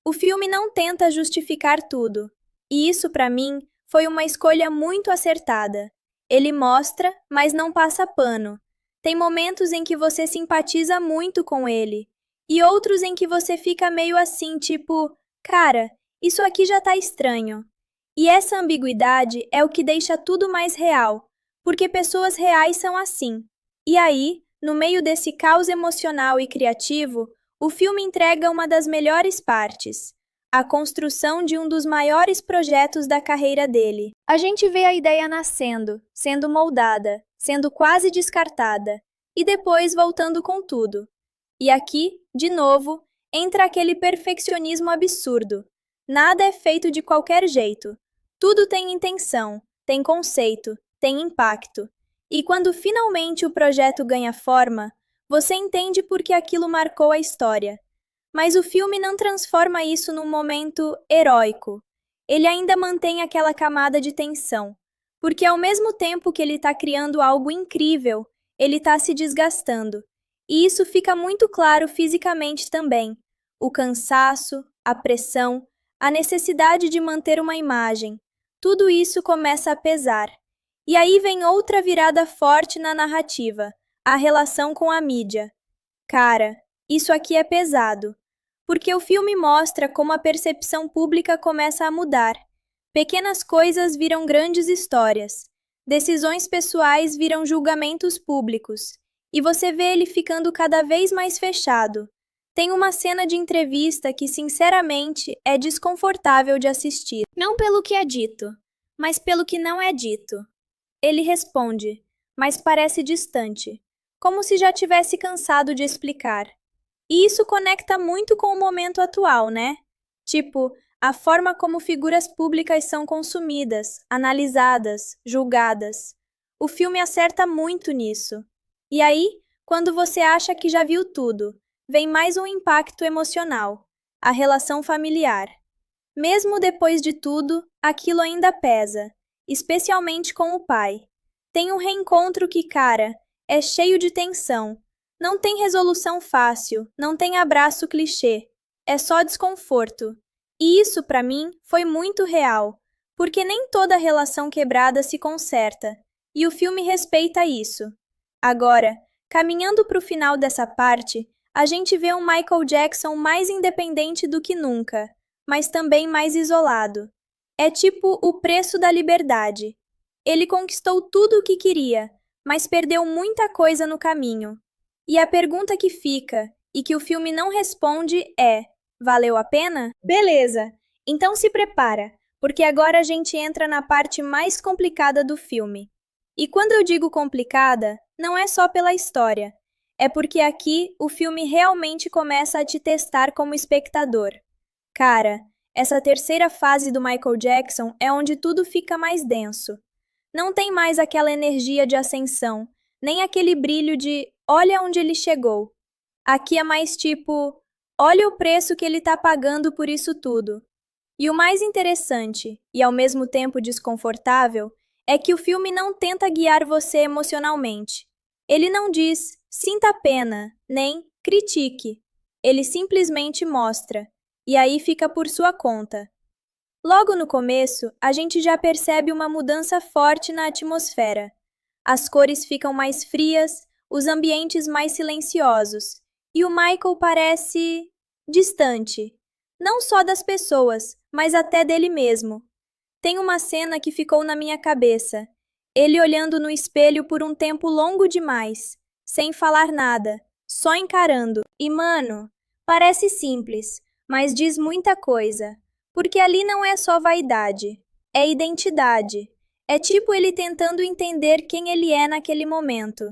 S1: O filme não tenta justificar tudo, e isso, para mim, foi uma escolha muito acertada. Ele mostra, mas não passa pano. Tem momentos em que você simpatiza muito com ele, e outros em que você fica meio assim, tipo, cara, isso aqui já tá estranho. E essa ambiguidade é o que deixa tudo mais real, porque pessoas reais são assim. E aí, no meio desse caos emocional e criativo, o filme entrega uma das melhores partes, a construção de um dos maiores projetos da carreira dele. A gente vê a ideia nascendo, sendo moldada, sendo quase descartada, e depois voltando com tudo. E aqui, de novo, entra aquele perfeccionismo absurdo. Nada é feito de qualquer jeito. Tudo tem intenção, tem conceito, tem impacto. E quando finalmente o projeto ganha forma, você entende por que aquilo marcou a história. Mas o filme não transforma isso num momento heróico. Ele ainda mantém aquela camada de tensão, porque ao mesmo tempo que ele está criando algo incrível, ele está se desgastando. E isso fica muito claro fisicamente também. O cansaço, a pressão, a necessidade de manter uma imagem. Tudo isso começa a pesar. E aí vem outra virada forte na narrativa, a relação com a mídia. Cara, isso aqui é pesado, porque o filme mostra como a percepção pública começa a mudar. Pequenas coisas viram grandes histórias, decisões pessoais viram julgamentos públicos, e você vê ele ficando cada vez mais fechado. Tem uma cena de entrevista que, sinceramente, é desconfortável de assistir. Não pelo que é dito, mas pelo que não é dito. Ele responde, mas parece distante, como se já tivesse cansado de explicar. E isso conecta muito com o momento atual, né? Tipo, a forma como figuras públicas são consumidas, analisadas, julgadas. O filme acerta muito nisso. E aí, quando você acha que já viu tudo, vem mais um impacto emocional, a relação familiar. Mesmo depois de tudo, aquilo ainda pesa, especialmente com o pai. Tem um reencontro que, cara, é cheio de tensão. Não tem resolução fácil, não tem abraço clichê. É só desconforto. E isso, pra mim, foi muito real, porque nem toda relação quebrada se conserta, e o filme respeita isso. Agora, caminhando pro final dessa parte, a gente vê um Michael Jackson mais independente do que nunca, mas também mais isolado. É tipo o preço da liberdade. Ele conquistou tudo o que queria, mas perdeu muita coisa no caminho. E a pergunta que fica, e que o filme não responde, é: valeu a pena? Beleza, então se prepara, porque agora a gente entra na parte mais complicada do filme. E quando eu digo complicada, não é só pela história. É porque aqui o filme realmente começa a te testar como espectador. Cara, essa terceira fase do Michael Jackson é onde tudo fica mais denso. Não tem mais aquela energia de ascensão, nem aquele brilho de olha onde ele chegou. Aqui é mais tipo, olha o preço que ele tá pagando por isso tudo. E o mais interessante, e ao mesmo tempo desconfortável, é que o filme não tenta guiar você emocionalmente. Ele não diz, sinta pena, nem critique. Ele simplesmente mostra, e aí fica por sua conta. Logo no começo, a gente já percebe uma mudança forte na atmosfera. As cores ficam mais frias, os ambientes mais silenciosos, e o Michael parece distante, não só das pessoas, mas até dele mesmo. Tem uma cena que ficou na minha cabeça, ele olhando no espelho por um tempo longo demais, sem falar nada, só encarando. E mano, parece simples, mas diz muita coisa, porque ali não é só vaidade, é identidade. É tipo ele tentando entender quem ele é naquele momento.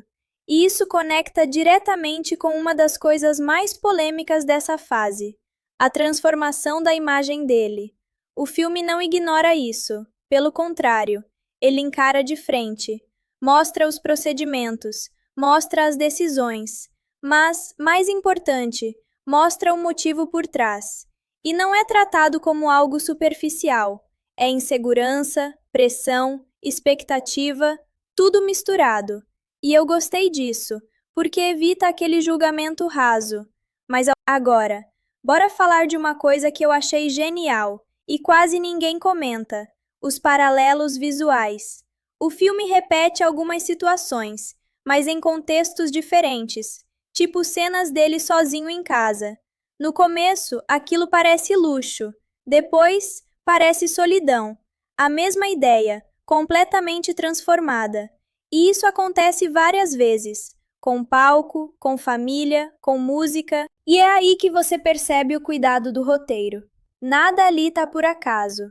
S1: E isso conecta diretamente com uma das coisas mais polêmicas dessa fase, a transformação da imagem dele. O filme não ignora isso, pelo contrário, ele encara de frente, mostra os procedimentos, mostra as decisões, mas, mais importante, mostra o motivo por trás. E não é tratado como algo superficial, é insegurança, pressão, expectativa, tudo misturado. E eu gostei disso, porque evita aquele julgamento raso. Mas agora, bora falar de uma coisa que eu achei genial e quase ninguém comenta: os paralelos visuais. O filme repete algumas situações, mas em contextos diferentes, tipo cenas dele sozinho em casa. No começo, aquilo parece luxo, depois, parece solidão. A mesma ideia, completamente transformada. E isso acontece várias vezes, com palco, com família, com música, e é aí que você percebe o cuidado do roteiro. Nada ali tá por acaso.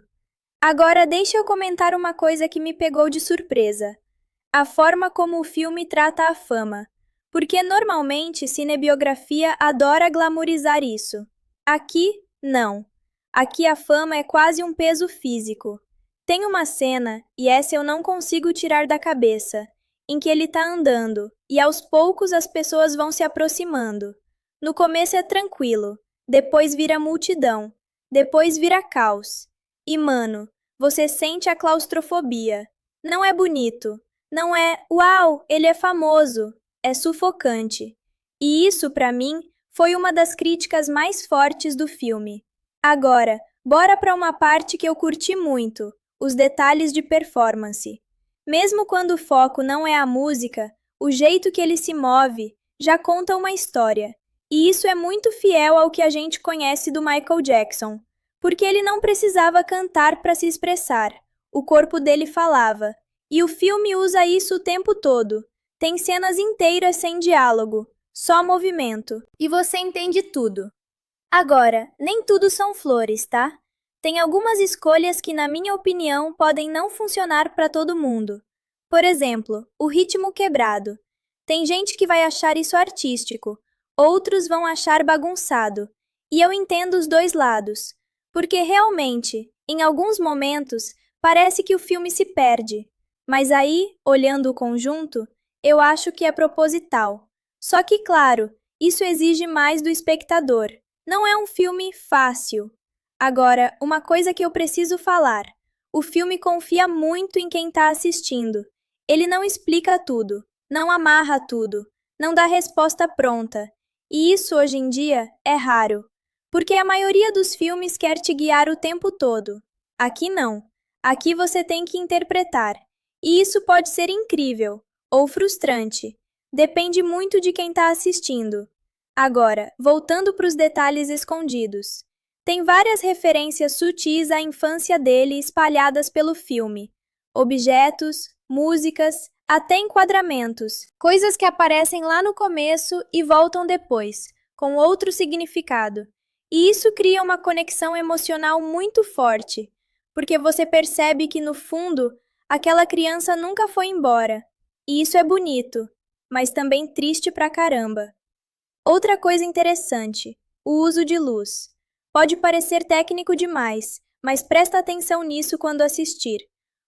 S1: Agora deixa eu comentar uma coisa que me pegou de surpresa. A forma como o filme trata a fama. Porque normalmente cinebiografia adora glamourizar isso. Aqui, não. Aqui a fama é quase um peso físico. Tem uma cena, e essa eu não consigo tirar da cabeça, em que ele tá andando, e aos poucos as pessoas vão se aproximando. No começo é tranquilo, depois vira multidão, depois vira caos. E mano, você sente a claustrofobia. Não é bonito, não é, uau, ele é famoso, é sufocante. E isso, pra mim, foi uma das críticas mais fortes do filme. Agora, bora pra uma parte que eu curti muito, os detalhes de performance. Mesmo quando o foco não é a música, o jeito que ele se move já conta uma história. E isso é muito fiel ao que a gente conhece do Michael Jackson, porque ele não precisava cantar para se expressar. O corpo dele falava. E o filme usa isso o tempo todo. Tem cenas inteiras sem diálogo, só movimento. E você entende tudo. Agora, nem tudo são flores, tá? Tem algumas escolhas que, na minha opinião, podem não funcionar para todo mundo. Por exemplo, o ritmo quebrado. Tem gente que vai achar isso artístico, outros vão achar bagunçado. E eu entendo os dois lados, porque realmente, em alguns momentos, parece que o filme se perde. Mas aí, olhando o conjunto, eu acho que é proposital. Só que, claro, isso exige mais do espectador. Não é um filme fácil. Agora, uma coisa que eu preciso falar. O filme confia muito em quem está assistindo. Ele não explica tudo, não amarra tudo, não dá resposta pronta. E isso, hoje em dia, é raro. Porque a maioria dos filmes quer te guiar o tempo todo. Aqui não. Aqui você tem que interpretar. E isso pode ser incrível ou frustrante. Depende muito de quem está assistindo. Agora, voltando para os detalhes escondidos. Tem várias referências sutis à infância dele espalhadas pelo filme. Objetos, músicas, até enquadramentos. Coisas que aparecem lá no começo e voltam depois, com outro significado. E isso cria uma conexão emocional muito forte, porque você percebe que, no fundo, aquela criança nunca foi embora. E isso é bonito, mas também triste pra caramba. Outra coisa interessante, o uso de luz. Pode parecer técnico demais, mas presta atenção nisso quando assistir.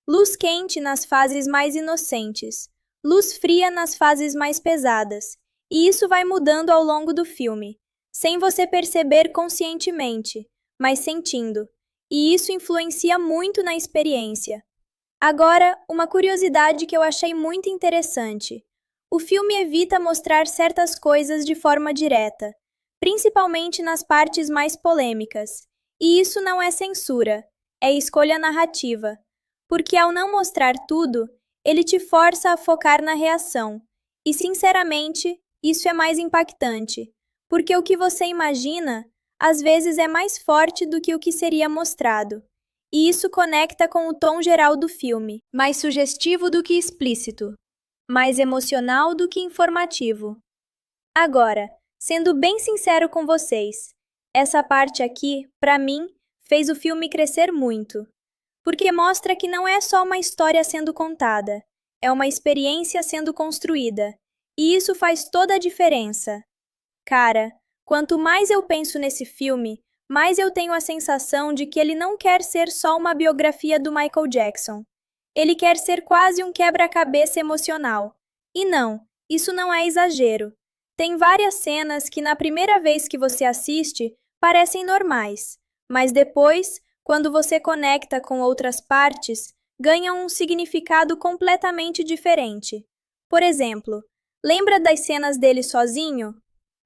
S1: Luz quente nas fases mais inocentes, luz fria nas fases mais pesadas, e isso vai mudando ao longo do filme, sem você perceber conscientemente, mas sentindo, e isso influencia muito na experiência. Agora, uma curiosidade que eu achei muito interessante. O filme evita mostrar certas coisas de forma direta, principalmente nas partes mais polêmicas. E isso não é censura, é escolha narrativa. Porque ao não mostrar tudo, ele te força a focar na reação. E, sinceramente, isso é mais impactante. Porque o que você imagina, às vezes, é mais forte do que o que seria mostrado. E isso conecta com o tom geral do filme, mais sugestivo do que explícito, mais emocional do que informativo. Agora, sendo bem sincero com vocês, essa parte aqui, pra mim, fez o filme crescer muito, porque mostra que não é só uma história sendo contada, é uma experiência sendo construída, e isso faz toda a diferença. Cara, quanto mais eu penso nesse filme, mais eu tenho a sensação de que ele não quer ser só uma biografia do Michael Jackson. Ele quer ser quase um quebra-cabeça emocional. E não, isso não é exagero. Tem várias cenas que, na primeira vez que você assiste, parecem normais, mas depois, quando você conecta com outras partes, ganham um significado completamente diferente. Por exemplo, lembra das cenas dele sozinho?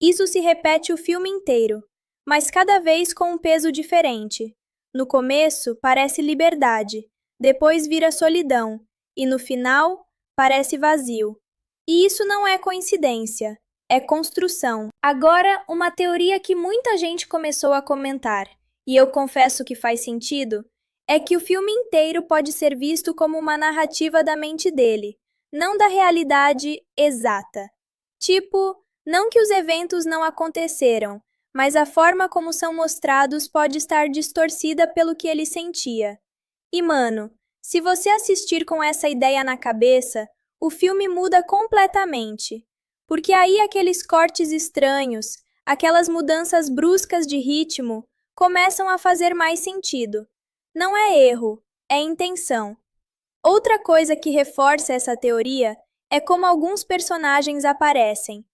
S1: Isso se repete o filme inteiro, mas cada vez com um peso diferente. No começo, parece liberdade, depois vira solidão, e no final, parece vazio. E isso não é coincidência, é construção. Agora, uma teoria que muita gente começou a comentar, e eu confesso que faz sentido, é que o filme inteiro pode ser visto como uma narrativa da mente dele, não da realidade exata. Tipo, não que os eventos não aconteceram, mas a forma como são mostrados pode estar distorcida pelo que ele sentia. E mano, se você assistir com essa ideia na cabeça, o filme muda completamente. Porque aí aqueles cortes estranhos, aquelas mudanças bruscas de ritmo, começam a fazer mais sentido. Não é erro, é intenção. Outra coisa que reforça essa teoria é como alguns personagens aparecem.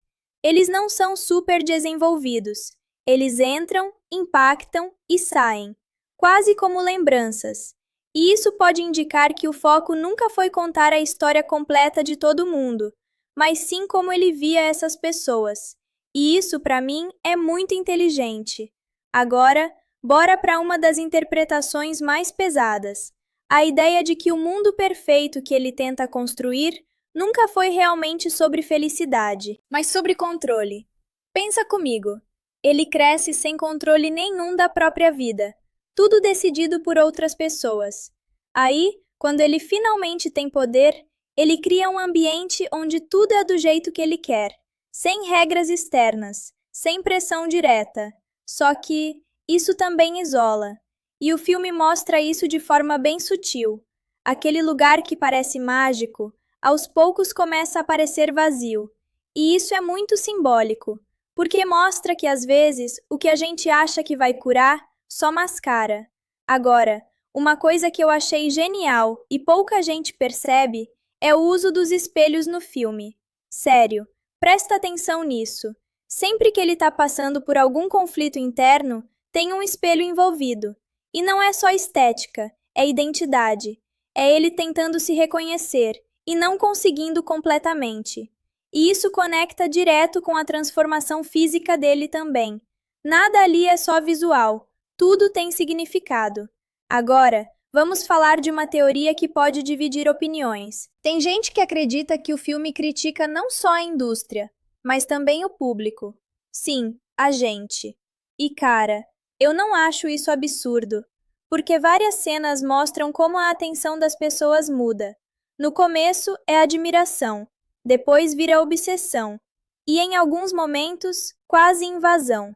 S1: Eles não são super desenvolvidos. Eles entram, impactam e saem, quase como lembranças. E isso pode indicar que o foco nunca foi contar a história completa de todo mundo, mas sim como ele via essas pessoas. E isso, para mim, é muito inteligente. Agora, bora para uma das interpretações mais pesadas. A ideia de que o mundo perfeito que ele tenta construir nunca foi realmente sobre felicidade, mas sobre controle. Pensa comigo. Ele cresce sem controle nenhum da própria vida, tudo decidido por outras pessoas. Aí, quando ele finalmente tem poder, ele cria um ambiente onde tudo é do jeito que ele quer, sem regras externas, sem pressão direta. Só que isso também isola. E o filme mostra isso de forma bem sutil. Aquele lugar que parece mágico, aos poucos começa a parecer vazio. E isso é muito simbólico, porque mostra que às vezes o que a gente acha que vai curar só mascara. Agora, uma coisa que eu achei genial e pouca gente percebe é o uso dos espelhos no filme. Sério, presta atenção nisso. Sempre que ele está passando por algum conflito interno, tem um espelho envolvido. E não é só estética, é identidade. É ele tentando se reconhecer e não conseguindo completamente. E isso conecta direto com a transformação física dele também. Nada ali é só visual, tudo tem significado. Agora, vamos falar de uma teoria que pode dividir opiniões. Tem gente que acredita que o filme critica não só a indústria, mas também o público. Sim, a gente. E cara, eu não acho isso absurdo, porque várias cenas mostram como a atenção das pessoas muda. No começo é admiração, depois vira obsessão, e em alguns momentos, quase invasão.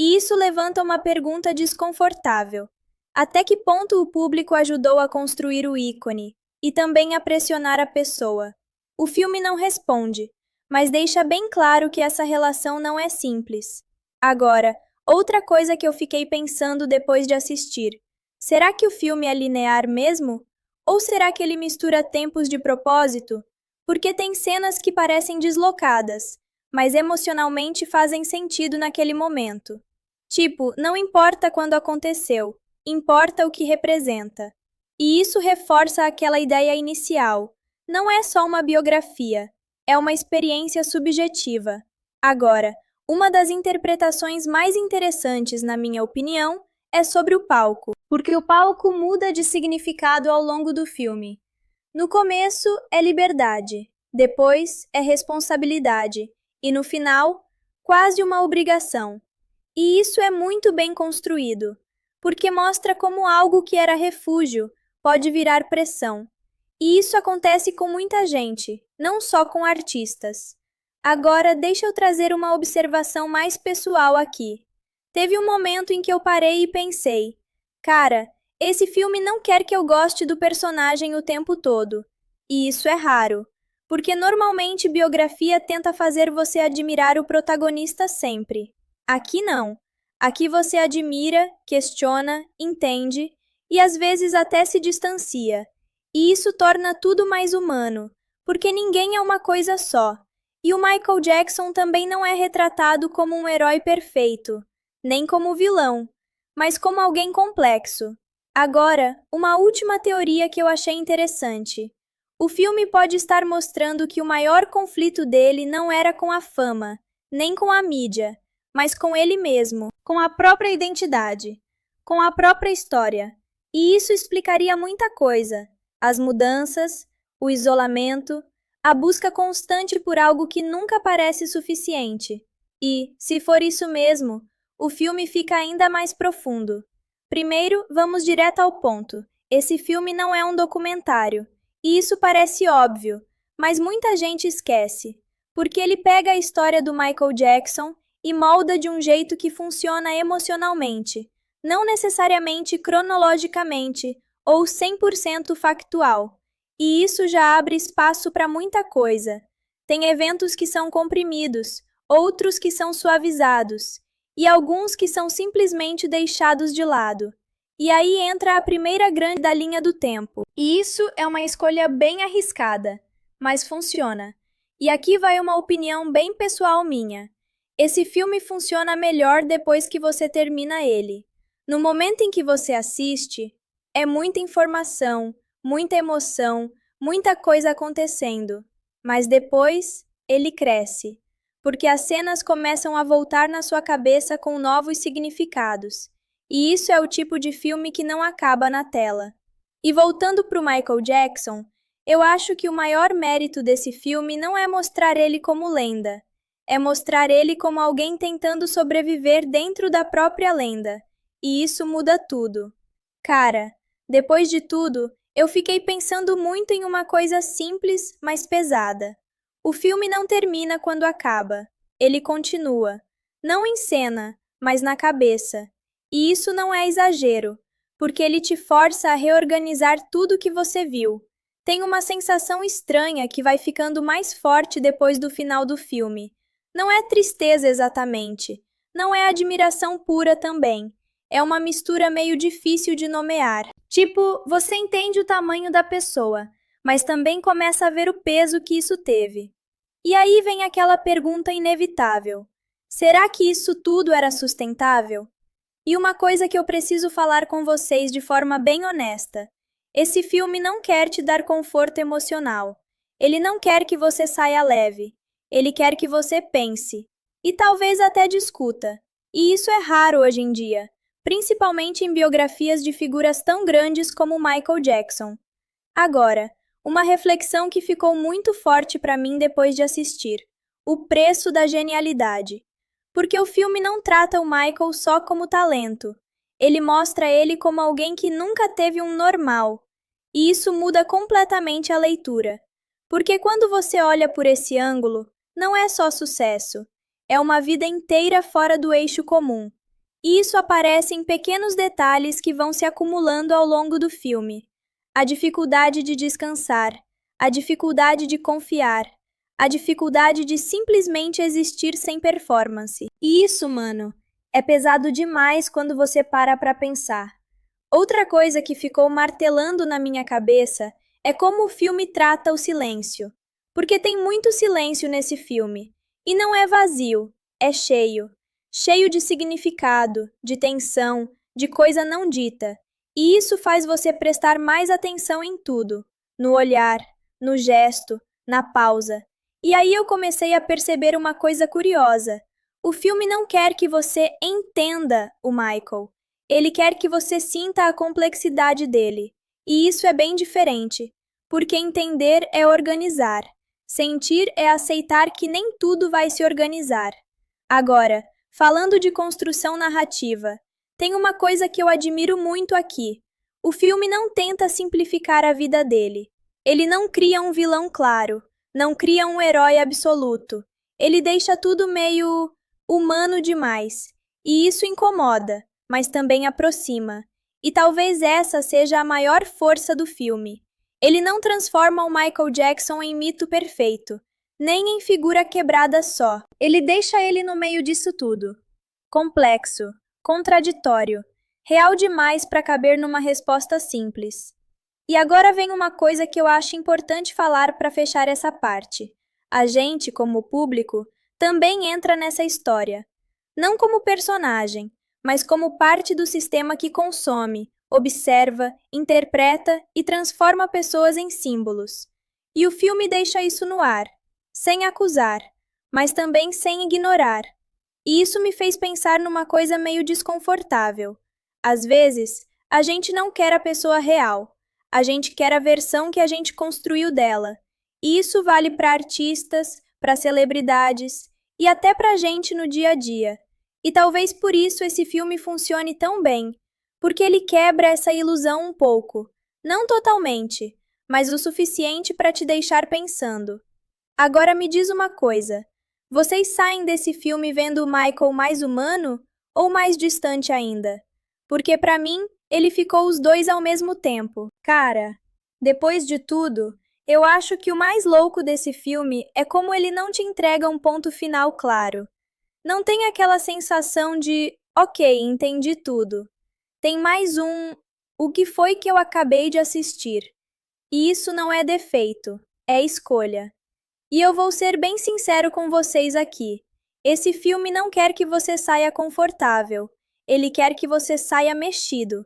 S1: E isso levanta uma pergunta desconfortável. Até que ponto o público ajudou a construir o ícone e também a pressionar a pessoa? O filme não responde, mas deixa bem claro que essa relação não é simples. Agora, outra coisa que eu fiquei pensando depois de assistir: será que o filme é linear mesmo? Ou será que ele mistura tempos de propósito? Porque tem cenas que parecem deslocadas, mas emocionalmente fazem sentido naquele momento. Tipo, não importa quando aconteceu, importa o que representa. E isso reforça aquela ideia inicial. Não é só uma biografia, é uma experiência subjetiva. Agora, uma das interpretações mais interessantes, na minha opinião, é sobre o palco, porque o palco muda de significado ao longo do filme. No começo é liberdade, depois é responsabilidade, e no final, quase uma obrigação. E isso é muito bem construído, porque mostra como algo que era refúgio pode virar pressão. E isso acontece com muita gente, não só com artistas. Agora, deixa eu trazer uma observação mais pessoal aqui. Teve um momento em que eu parei e pensei: cara, esse filme não quer que eu goste do personagem o tempo todo. E isso é raro, porque normalmente biografia tenta fazer você admirar o protagonista sempre. Aqui não. Aqui você admira, questiona, entende e às vezes até se distancia. E isso torna tudo mais humano, porque ninguém é uma coisa só. E o Michael Jackson também não é retratado como um herói perfeito, nem como vilão, mas como alguém complexo. Agora, uma última teoria que eu achei interessante. O filme pode estar mostrando que o maior conflito dele não era com a fama, nem com a mídia, mas com ele mesmo, com a própria identidade, com a própria história. E isso explicaria muita coisa: as mudanças, o isolamento, a busca constante por algo que nunca parece suficiente. E, se for isso mesmo, o filme fica ainda mais profundo. Primeiro, vamos direto ao ponto. Esse filme não é um documentário. E isso parece óbvio, mas muita gente esquece. Porque ele pega a história do Michael Jackson e molda de um jeito que funciona emocionalmente, não necessariamente cronologicamente ou 100% factual. E isso já abre espaço para muita coisa. Tem eventos que são comprimidos, outros que são suavizados, e alguns que são simplesmente deixados de lado. E aí entra a primeira grande da linha do tempo. E isso é uma escolha bem arriscada, mas funciona. E aqui vai uma opinião bem pessoal minha. Esse filme funciona melhor depois que você termina ele. No momento em que você assiste, é muita informação, muita emoção, muita coisa acontecendo. Mas depois, ele cresce, porque as cenas começam a voltar na sua cabeça com novos significados. E isso é o tipo de filme que não acaba na tela. E voltando para o Michael Jackson, eu acho que o maior mérito desse filme não é mostrar ele como lenda, é mostrar ele como alguém tentando sobreviver dentro da própria lenda. E isso muda tudo. Cara, depois de tudo, eu fiquei pensando muito em uma coisa simples, mas pesada. O filme não termina quando acaba. Ele continua. Não em cena, mas na cabeça. E isso não é exagero, porque ele te força a reorganizar tudo que você viu. Tem uma sensação estranha que vai ficando mais forte depois do final do filme. Não é tristeza exatamente. Não é admiração pura também. É uma mistura meio difícil de nomear. Tipo, você entende o tamanho da pessoa, mas também começa a ver o peso que isso teve. E aí vem aquela pergunta inevitável: será que isso tudo era sustentável? E uma coisa que eu preciso falar com vocês de forma bem honesta: esse filme não quer te dar conforto emocional. Ele não quer que você saia leve. Ele quer que você pense. E talvez até discuta. E isso é raro hoje em dia, principalmente em biografias de figuras tão grandes como Michael Jackson. Agora, uma reflexão que ficou muito forte para mim depois de assistir: o preço da genialidade. Porque o filme não trata o Michael só como talento. Ele mostra ele como alguém que nunca teve um normal. E isso muda completamente a leitura. Porque quando você olha por esse ângulo, não é só sucesso. É uma vida inteira fora do eixo comum. E isso aparece em pequenos detalhes que vão se acumulando ao longo do filme. A dificuldade de descansar, a dificuldade de confiar, a dificuldade de simplesmente existir sem performance. E isso, mano, é pesado demais quando você para pra pensar. Outra coisa que ficou martelando na minha cabeça é como o filme trata o silêncio. Porque tem muito silêncio nesse filme. E não é vazio, é cheio. Cheio de significado, de tensão, de coisa não dita. E isso faz você prestar mais atenção em tudo. No olhar, no gesto, na pausa. E aí eu comecei a perceber uma coisa curiosa. O filme não quer que você entenda o Michael. Ele quer que você sinta a complexidade dele. E isso é bem diferente, porque entender é organizar. Sentir é aceitar que nem tudo vai se organizar. Agora, falando de construção narrativa, tem uma coisa que eu admiro muito aqui. O filme não tenta simplificar a vida dele. Ele não cria um vilão claro, não cria um herói absoluto. Ele deixa tudo meio humano demais. E isso incomoda, mas também aproxima. E talvez essa seja a maior força do filme. Ele não transforma o Michael Jackson em mito perfeito, nem em figura quebrada só. Ele deixa ele no meio disso tudo. Complexo, contraditório, real demais para caber numa resposta simples. E agora vem uma coisa que eu acho importante falar para fechar essa parte. A gente, como público, também entra nessa história. Não como personagem, mas como parte do sistema que consome, observa, interpreta e transforma pessoas em símbolos. E o filme deixa isso no ar, sem acusar, mas também sem ignorar. E isso me fez pensar numa coisa meio desconfortável. Às vezes, a gente não quer a pessoa real, a gente quer a versão que a gente construiu dela. E isso vale para artistas, para celebridades e até para a gente no dia a dia. E talvez por isso esse filme funcione tão bem, porque ele quebra essa ilusão um pouco. Não totalmente, mas o suficiente para te deixar pensando. Agora me diz uma coisa: vocês saem desse filme vendo o Michael mais humano ou mais distante ainda? Porque para mim, ele ficou os dois ao mesmo tempo. Cara, depois de tudo, eu acho que o mais louco desse filme é como ele não te entrega um ponto final claro. Não tem aquela sensação de, ok, entendi tudo. Tem mais um, o que foi que eu acabei de assistir? E isso não é defeito, é escolha. E eu vou ser bem sincero com vocês aqui. Esse filme não quer que você saia confortável. Ele quer que você saia mexido.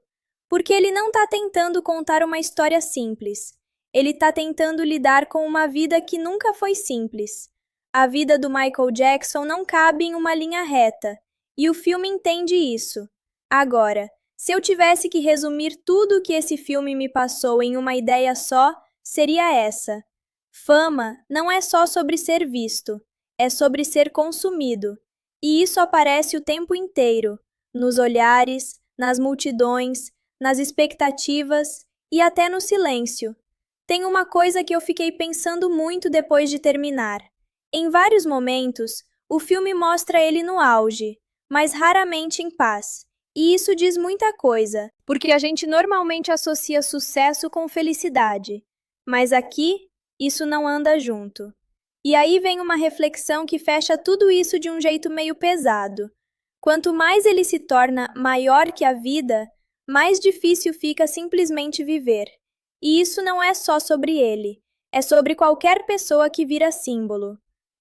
S1: Porque ele não está tentando contar uma história simples. Ele está tentando lidar com uma vida que nunca foi simples. A vida do Michael Jackson não cabe em uma linha reta. E o filme entende isso. Agora, se eu tivesse que resumir tudo o que esse filme me passou em uma ideia só, seria essa. Fama não é só sobre ser visto, é sobre ser consumido. E isso aparece o tempo inteiro, nos olhares, nas multidões, nas expectativas e até no silêncio. Tem uma coisa que eu fiquei pensando muito depois de terminar. Em vários momentos, o filme mostra ele no auge, mas raramente em paz. E isso diz muita coisa, porque a gente normalmente associa sucesso com felicidade. Mas aqui, isso não anda junto. E aí vem uma reflexão que fecha tudo isso de um jeito meio pesado. Quanto mais ele se torna maior que a vida, mais difícil fica simplesmente viver. E isso não é só sobre ele, é sobre qualquer pessoa que vira símbolo.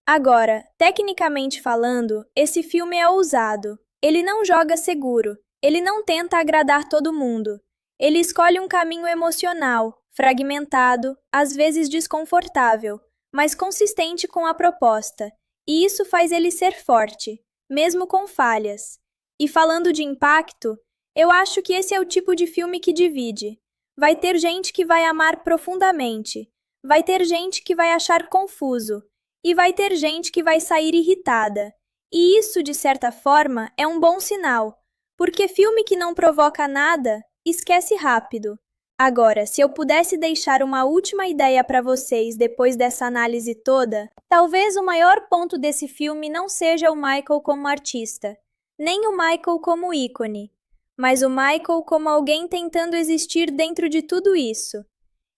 S1: Agora, tecnicamente falando, esse filme é ousado. Ele não joga seguro, ele não tenta agradar todo mundo. Ele escolhe um caminho emocional, fragmentado, às vezes desconfortável, mas consistente com a proposta. E isso faz ele ser forte, mesmo com falhas. E falando de impacto, eu acho que esse é o tipo de filme que divide. Vai ter gente que vai amar profundamente, vai ter gente que vai achar confuso, e vai ter gente que vai sair irritada. E isso, de certa forma, é um bom sinal, porque filme que não provoca nada, esquece rápido. Agora, se eu pudesse deixar uma última ideia para vocês depois dessa análise toda, talvez o maior ponto desse filme não seja o Michael como artista, nem o Michael como ícone, mas o Michael como alguém tentando existir dentro de tudo isso.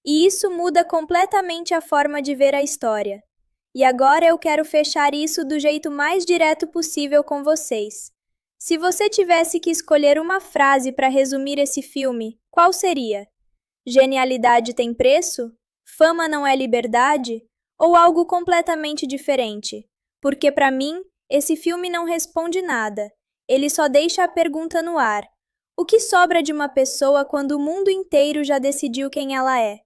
S1: E isso muda completamente a forma de ver a história. E agora eu quero fechar isso do jeito mais direto possível com vocês. Se você tivesse que escolher uma frase para resumir esse filme, qual seria? Genialidade tem preço? Fama não é liberdade? Ou algo completamente diferente? Porque para mim, esse filme não responde nada. Ele só deixa a pergunta no ar. O que sobra de uma pessoa quando o mundo inteiro já decidiu quem ela é?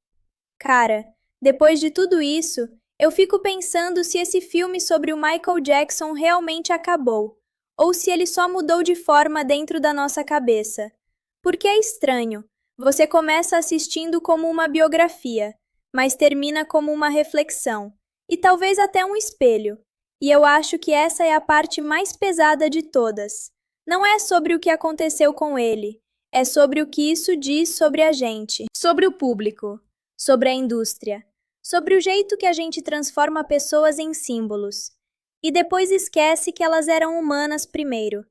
S1: Cara, depois de tudo isso, eu fico pensando se esse filme sobre o Michael Jackson realmente acabou, ou se ele só mudou de forma dentro da nossa cabeça. Porque é estranho. Você começa assistindo como uma biografia, mas termina como uma reflexão, e talvez até um espelho. E eu acho que essa é a parte mais pesada de todas. Não é sobre o que aconteceu com ele, é sobre o que isso diz sobre a gente, sobre o público, sobre a indústria, sobre o jeito que a gente transforma pessoas em símbolos. E depois esquece que elas eram humanas primeiro.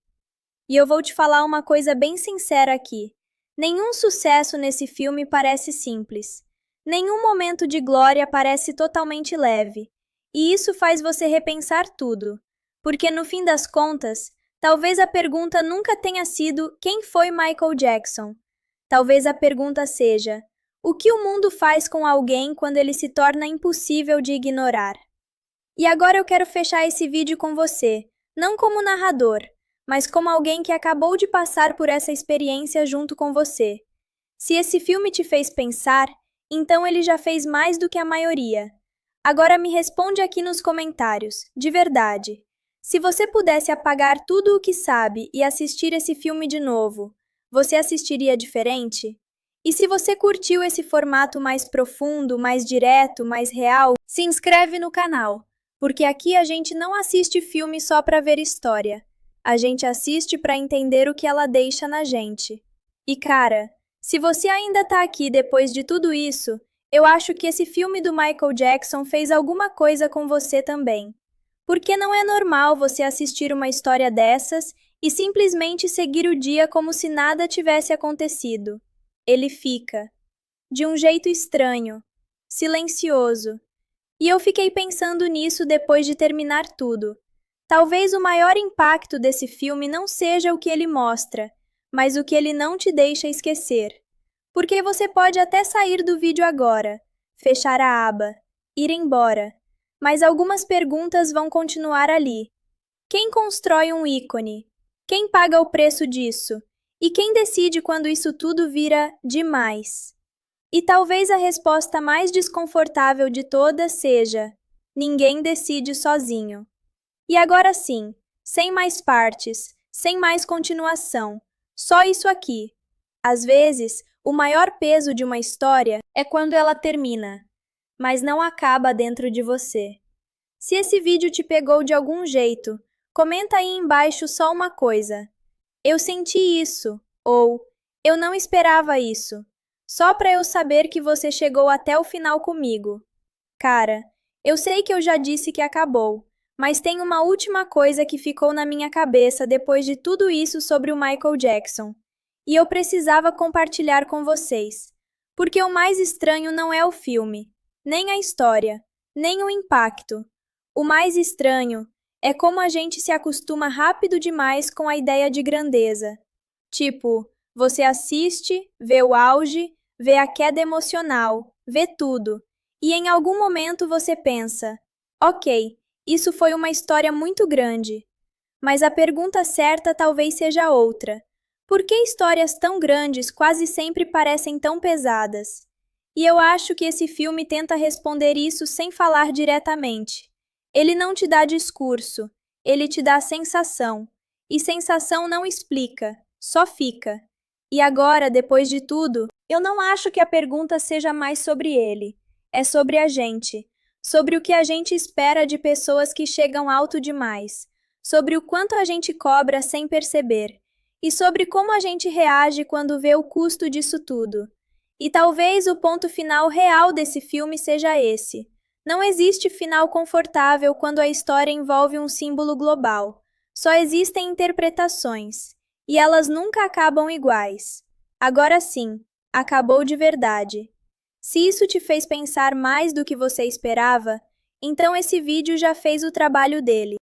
S1: E eu vou te falar uma coisa bem sincera aqui. Nenhum sucesso nesse filme parece simples. Nenhum momento de glória parece totalmente leve. E isso faz você repensar tudo. Porque no fim das contas, talvez a pergunta nunca tenha sido quem foi Michael Jackson. Talvez a pergunta seja: o que o mundo faz com alguém quando ele se torna impossível de ignorar? E agora eu quero fechar esse vídeo com você, não como narrador, mas como alguém que acabou de passar por essa experiência junto com você. Se esse filme te fez pensar, então ele já fez mais do que a maioria. Agora me responde aqui nos comentários, de verdade. Se você pudesse apagar tudo o que sabe e assistir esse filme de novo, você assistiria diferente? E se você curtiu esse formato mais profundo, mais direto, mais real, se inscreve no canal, porque aqui a gente não assiste filme só para ver história. A gente assiste para entender o que ela deixa na gente. E cara, se você ainda tá aqui depois de tudo isso, eu acho que esse filme do Michael Jackson fez alguma coisa com você também. Porque não é normal você assistir uma história dessas e simplesmente seguir o dia como se nada tivesse acontecido. Ele fica, de um jeito estranho, silencioso. E eu fiquei pensando nisso depois de terminar tudo. Talvez o maior impacto desse filme não seja o que ele mostra, mas o que ele não te deixa esquecer. Porque você pode até sair do vídeo agora, fechar a aba, ir embora, mas algumas perguntas vão continuar ali. Quem constrói um ícone? Quem paga o preço disso? E quem decide quando isso tudo vira demais? E talvez a resposta mais desconfortável de todas seja: ninguém decide sozinho. E agora sim, sem mais partes, sem mais continuação, só isso aqui. Às vezes, o maior peso de uma história é quando ela termina, mas não acaba dentro de você. Se esse vídeo te pegou de algum jeito, comenta aí embaixo só uma coisa. Eu senti isso, ou eu não esperava isso. Só para eu saber que você chegou até o final comigo. Cara, eu sei que eu já disse que acabou, mas tem uma última coisa que ficou na minha cabeça depois de tudo isso sobre o Michael Jackson. E eu precisava compartilhar com vocês. Porque o mais estranho não é o filme, nem a história, nem o impacto. O mais estranho é como a gente se acostuma rápido demais com a ideia de grandeza. Tipo, você assiste, vê o auge, vê a queda emocional, vê tudo. E em algum momento você pensa: ok, isso foi uma história muito grande. Mas a pergunta certa talvez seja outra. Por que histórias tão grandes quase sempre parecem tão pesadas? E eu acho que esse filme tenta responder isso sem falar diretamente. Ele não te dá discurso, ele te dá sensação. E sensação não explica, só fica. E agora, depois de tudo, eu não acho que a pergunta seja mais sobre ele. É sobre a gente. Sobre o que a gente espera de pessoas que chegam alto demais. Sobre o quanto a gente cobra sem perceber. E sobre como a gente reage quando vê o custo disso tudo. E talvez o ponto final real desse filme seja esse. Não existe final confortável quando a história envolve um símbolo global. Só existem interpretações. E elas nunca acabam iguais. Agora sim, acabou de verdade. Se isso te fez pensar mais do que você esperava, então esse vídeo já fez o trabalho dele.